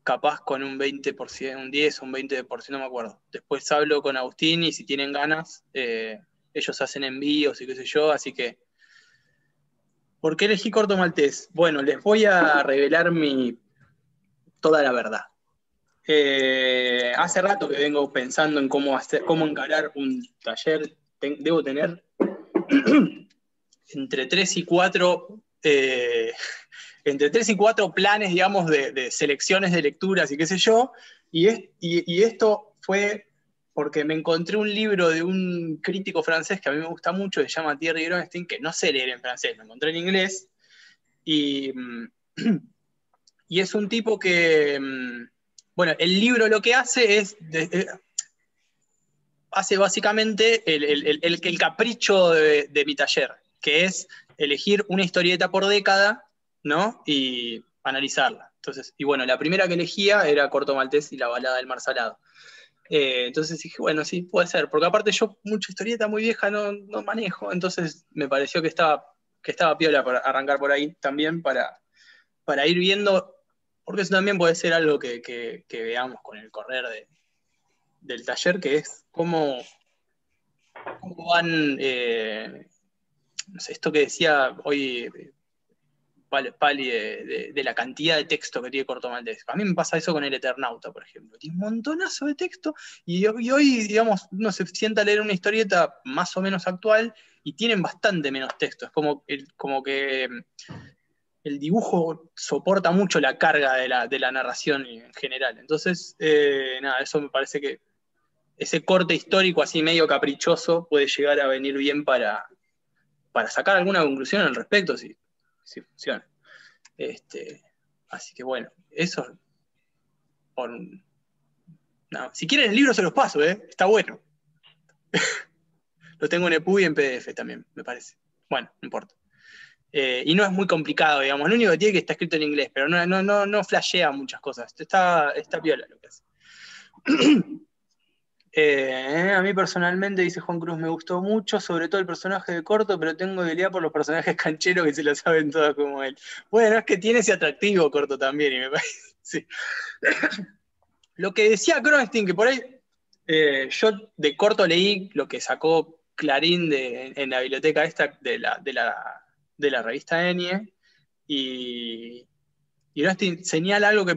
capaz con un 20%, un 10 o un 20%, no me acuerdo. Después hablo con Agustín y si tienen ganas, ellos hacen envíos y qué sé yo, así que... ¿Por qué elegí Corto Maltés? Bueno, les voy a revelar toda la verdad. Hace rato que vengo pensando en cómo encarar un taller. Debo tener entre 3 y 4 planes, digamos, de selecciones de lecturas y qué sé yo, y esto fue porque me encontré un libro de un crítico francés que a mí me gusta mucho, que se llama Thierry Gronstein, que no sé leer en francés, lo encontré en inglés, y es un tipo que, bueno, el libro lo que hace es... hace básicamente el capricho de mi taller, que es elegir una historieta por década, ¿no? Y analizarla. Entonces, y bueno, la primera que elegía era Corto Maltés y la balada del mar salado. Entonces dije, bueno, sí, puede ser, porque aparte yo mucha historieta muy vieja no manejo, entonces me pareció que estaba piola para arrancar por ahí también para ir viendo, porque eso también puede ser algo que veamos con el correr del taller, que es cómo van, no sé, esto que decía hoy Pali de la cantidad de texto que tiene Corto Maltés. A mí me pasa eso con el Eternauta, por ejemplo. Tiene un montonazo de texto y hoy, digamos, uno se sienta a leer una historieta más o menos actual y tienen bastante menos texto. Es como que el dibujo soporta mucho la carga de la narración en general. Entonces, nada, eso me parece que ese corte histórico así medio caprichoso puede llegar a venir bien para sacar alguna conclusión al respecto, si funciona. Así que bueno, eso. No, si quieren el libro se los paso, está bueno. Lo tengo en EPUB y en PDF también, me parece. Bueno, no importa. Y no es muy complicado, digamos. Lo único que tiene es que está escrito en inglés, pero no flashea muchas cosas. Está piola lo que hace. A mí personalmente, dice Juan Cruz, me gustó mucho, sobre todo el personaje de Corto, pero tengo debilidad por los personajes cancheros que se lo saben todas como él. Bueno, es que tiene ese atractivo Corto también, y me parece. Sí. Lo que decía Cronstein, que por ahí yo de Corto leí lo que sacó Clarín en la biblioteca esta de la revista Enie, y Cronstein señala algo que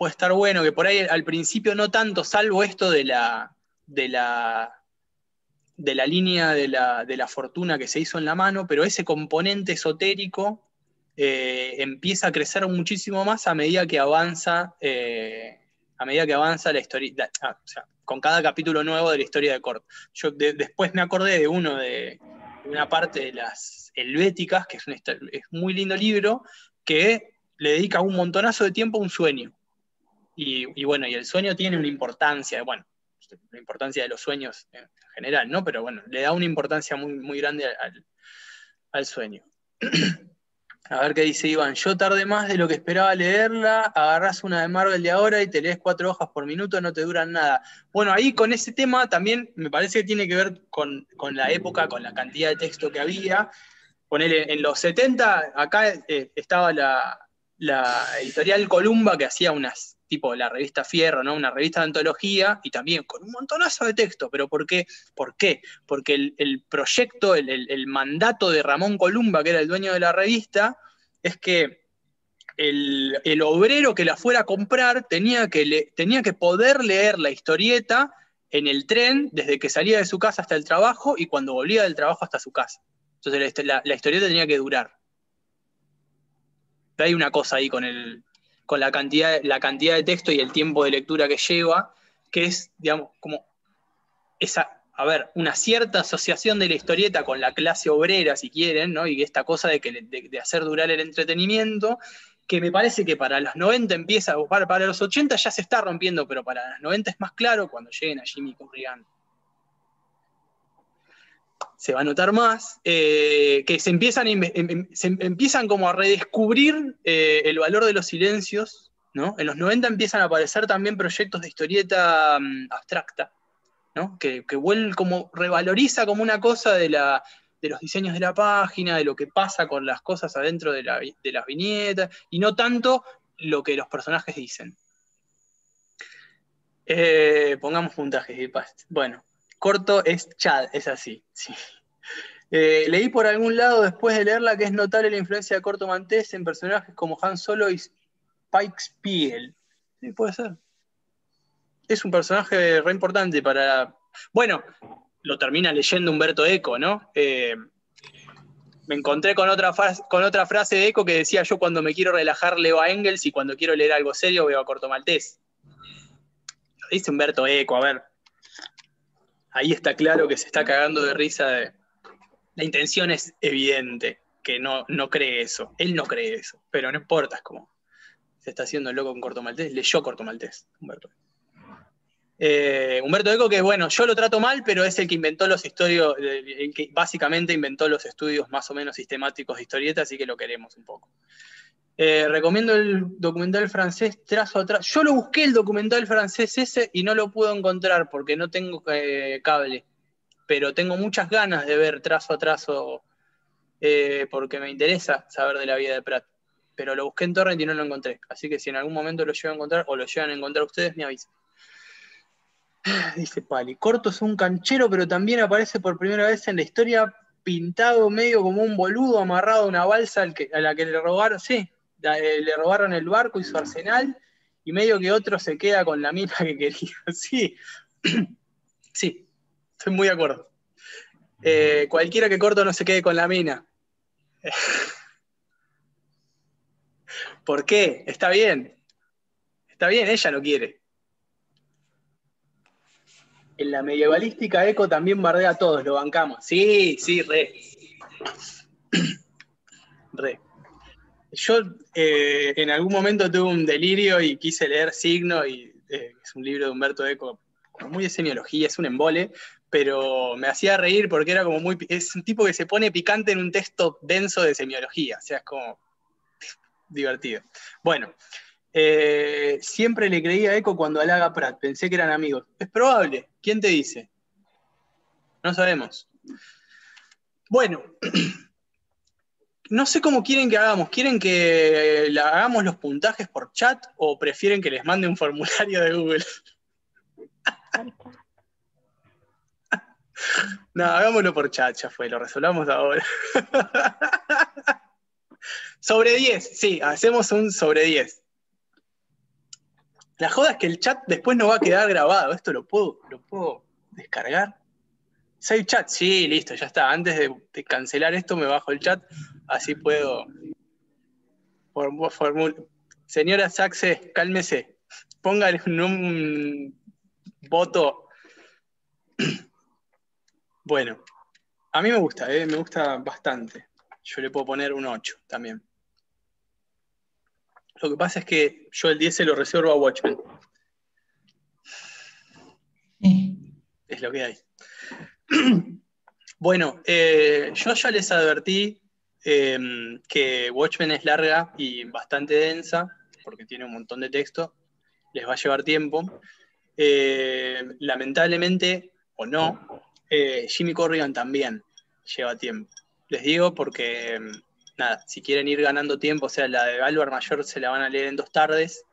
puede estar bueno, que por ahí al principio no tanto, salvo esto de la línea de la fortuna que se hizo en la mano, pero ese componente esotérico empieza a crecer muchísimo más a medida que avanza la historia, o sea, con cada capítulo nuevo de la historia de Cort. Yo después me acordé de una parte de las Helvéticas, que es muy lindo libro, que le dedica un montonazo de tiempo a un sueño. Y bueno, y el sueño tiene una importancia, bueno, la importancia de los sueños en general, ¿no? Pero bueno, le da una importancia muy, muy grande al sueño. A ver qué dice Iván. Yo tardé más de lo que esperaba leerla, agarrás una de Marvel de ahora y te lees 4 hojas por minuto, no te duran nada. Bueno, ahí con ese tema también me parece que tiene que ver con la época, con la cantidad de texto que había. Ponele, en los 70, acá estaba la editorial Columba, que hacía unas, tipo la revista Fierro, ¿no? Una revista de antología, y también con un montonazo de texto. ¿Pero por qué? ¿Por qué? Porque el proyecto, el mandato de Ramón Columba, que era el dueño de la revista, es que el obrero que la fuera a comprar tenía que poder leer la historieta en el tren, desde que salía de su casa hasta el trabajo, y cuando volvía del trabajo hasta su casa. Entonces la historieta tenía que durar. Pero hay una cosa ahí con la cantidad de texto y el tiempo de lectura que lleva, que es, digamos, como una cierta asociación de la historieta con la clase obrera, si quieren, ¿no? Y esta cosa de hacer durar el entretenimiento, que me parece que para los 90 empieza, para los 80 ya se está rompiendo, pero para los 90 es más claro cuando lleguen a Jimmy Corrigan. Se va a notar más, que se empiezan como a redescubrir el valor de los silencios, ¿no? En los 90 empiezan a aparecer también proyectos de historieta abstracta, ¿no? Que como revaloriza como una cosa de los diseños de la página, de lo que pasa con las cosas adentro de las viñetas, y no tanto lo que los personajes dicen. Pongamos puntajes. Bueno, corto es Chad, es así. Sí. Leí por algún lado después de leerla que es notable la influencia de Corto Maltese en personajes como Han Solo y Spike Spiegel. Sí, puede ser. Es un personaje re importante para... Bueno, lo termina leyendo Umberto Eco, ¿no? Me encontré con otra frase de Eco que decía: yo cuando me quiero relajar leo a Engels y cuando quiero leer algo serio veo a Corto Maltese. Lo dice Umberto Eco, a ver. Ahí está claro que se está cagando de risa. La intención es evidente, que no cree eso. Él no cree eso, pero no importa, es como se está haciendo loco con Corto Maltese. Leyó Corto Maltese, Umberto. Umberto Eco, que bueno, yo lo trato mal, pero es el que inventó el que básicamente inventó los estudios más o menos sistemáticos de historieta, así que lo queremos un poco. Recomiendo el documental francés Trazo a Trazo. Yo lo busqué, el documental francés ese, y no lo puedo encontrar porque no tengo cable, pero tengo muchas ganas de ver Trazo a Trazo, porque me interesa saber de la vida de Prat, pero lo busqué en Torrent y no lo encontré, así que si en algún momento lo llego a encontrar, o lo llegan a encontrar ustedes, me avisan. Dice Pali, Corto es un canchero, pero también aparece por primera vez en la historia pintado medio como un boludo amarrado a una balsa a la que le robaron, sí, le robaron el barco y su arsenal, y medio que otro se queda con la mina que quería. Sí, sí, estoy muy de acuerdo. Cualquiera que Corto no se quede con la mina. ¿Por qué? Está bien, ella no quiere. En la medievalística Eco también bardea a todos, lo bancamos. Sí, re. Yo en algún momento tuve un delirio y quise leer Signo, y es un libro de Umberto Eco, muy de semiología, es un embole, pero me hacía reír porque era como es un tipo que se pone picante en un texto denso de semiología, o sea, es como divertido. Bueno, siempre le creí a Eco cuando halaga a Prat, pensé que eran amigos. Es probable, ¿quién te dice? No sabemos. Bueno, no sé cómo quieren que hagamos. ¿Quieren que hagamos los puntajes por chat o prefieren que les mande un formulario de Google? No, hagámoslo por chat, ya fue, lo resolvamos ahora. Sobre 10, sí, hacemos un sobre 10. La joda es que el chat después no va a quedar grabado. Esto lo puedo descargar. Save chat, sí, listo, ya está. Antes de cancelar esto me bajo el chat, así puedo. Señora Saxe, cálmese. Póngale un voto. Bueno, a mí me gusta bastante. Yo le puedo poner un 8 también. Lo que pasa es que yo el 10 se lo reservo a Watchmen. Es lo que hay. Bueno, yo ya les advertí que Watchmen es larga y bastante densa, porque tiene un montón de texto, les va a llevar tiempo. Lamentablemente, o no, Jimmy Corrigan también lleva tiempo. Les digo porque, nada, si quieren ir ganando tiempo, o sea, la de Álvar Mayor se la van a leer en 2 tardes.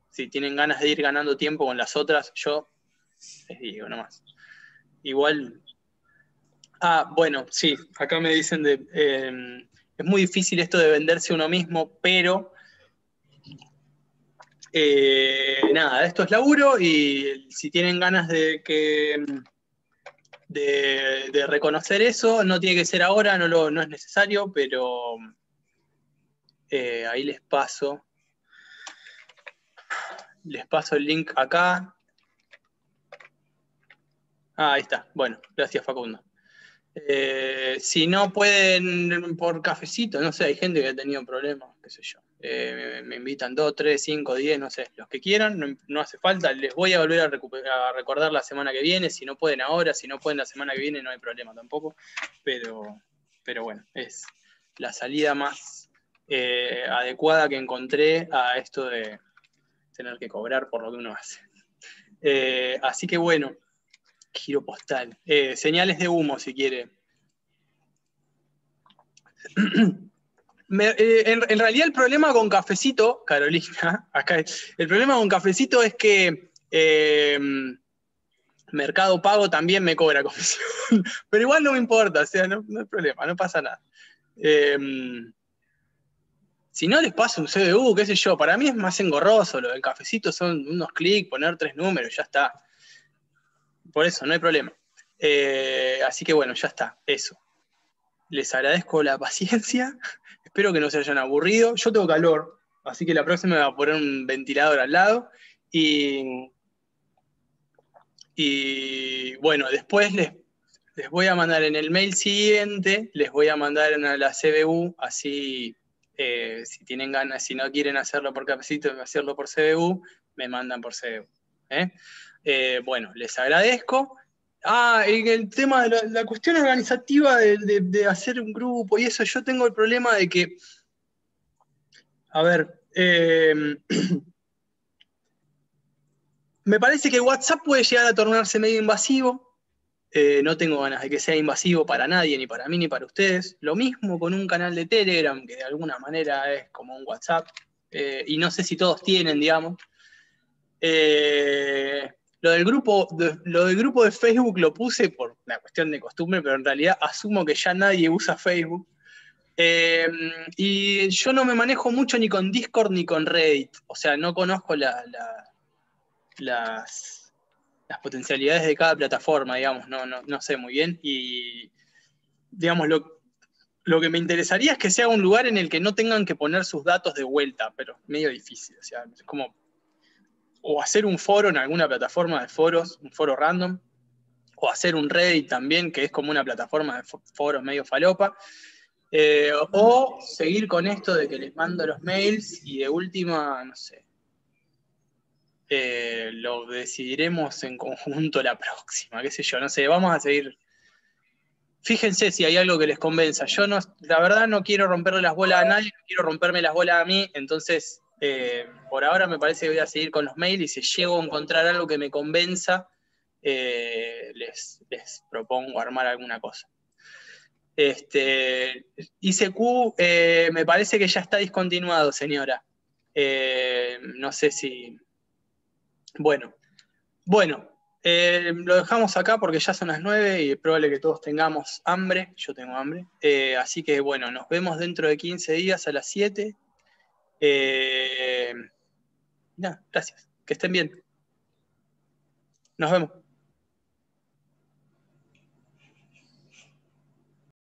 Si tienen ganas de ir ganando tiempo con las otras, yo les digo nomás. Igual. Bueno, sí, acá me dicen es muy difícil esto de venderse uno mismo, pero nada, esto es laburo y si tienen ganas de reconocer eso, no tiene que ser ahora, no es necesario, pero ahí les paso el link acá. Ahí está, bueno, gracias Facundo. Si no pueden por cafecito, no sé, hay gente que ha tenido problemas, qué sé yo. Me invitan 2, 3, 5, 10, no sé, los que quieran, no hace falta. Les voy a volver a recordar la semana que viene, si no pueden ahora, si no pueden la semana que viene, no hay problema tampoco. Pero bueno, es la salida más adecuada que encontré a esto de tener que cobrar por lo que uno hace. Así que bueno. Giro postal. Señales de humo, si quiere. En realidad el problema con Cafecito, Carolina, acá el problema con Cafecito es que Mercado Pago también me cobra comisión. Pero igual no me importa, o sea, no hay problema, no pasa nada. Si no les paso un CBU, qué sé yo, para mí es más engorroso. Lo del Cafecito son unos clics, poner 3 números, ya está. Por eso, no hay problema. Así que bueno, ya está, eso. Les agradezco la paciencia, espero que no se hayan aburrido. Yo tengo calor, así que la próxima me voy a poner un ventilador al lado. Y bueno, después les voy a mandar en el mail siguiente, les voy a mandar a la CBU, así si tienen ganas, si no quieren hacerlo por Cafecito, hacerlo por CBU, me mandan por CBU. Bueno, les agradezco. Y el tema de la cuestión organizativa de hacer un grupo y eso, yo tengo el problema de que, a ver, me parece que WhatsApp puede llegar a tornarse medio invasivo. No tengo ganas de que sea invasivo para nadie, ni para mí, ni para ustedes. Lo mismo con un canal de Telegram, que de alguna manera es como un WhatsApp, y no sé si todos tienen, digamos. Lo del grupo de Facebook lo puse por una cuestión de costumbre, pero en realidad asumo que ya nadie usa Facebook. Y yo no me manejo mucho ni con Discord ni con Reddit. O sea, no conozco las potencialidades de cada plataforma, digamos, no sé muy bien. Y, digamos, lo que me interesaría es que sea un lugar en el que no tengan que poner sus datos de vuelta, pero medio difícil. O sea, es como... O hacer un foro en alguna plataforma de foros, un foro random, o hacer un Reddit también, que es como una plataforma de foros medio falopa, o seguir con esto de que les mando los mails y de última, no sé, lo decidiremos en conjunto la próxima, qué sé yo, no sé, vamos a seguir. Fíjense si hay algo que les convenza. Yo la verdad no quiero romperle las bolas a nadie, no quiero romperme las bolas a mí, entonces por ahora me parece que voy a seguir con los mails y si llego a encontrar algo que me convenza, les propongo armar alguna cosa. ICQ me parece que ya está discontinuado, señora. No sé si... Bueno, lo dejamos acá porque ya son las 9 y es probable que todos tengamos hambre. Yo tengo hambre. Así que bueno, nos vemos dentro de 15 días a las 7. Nada, gracias. Que estén bien. Nos vemos.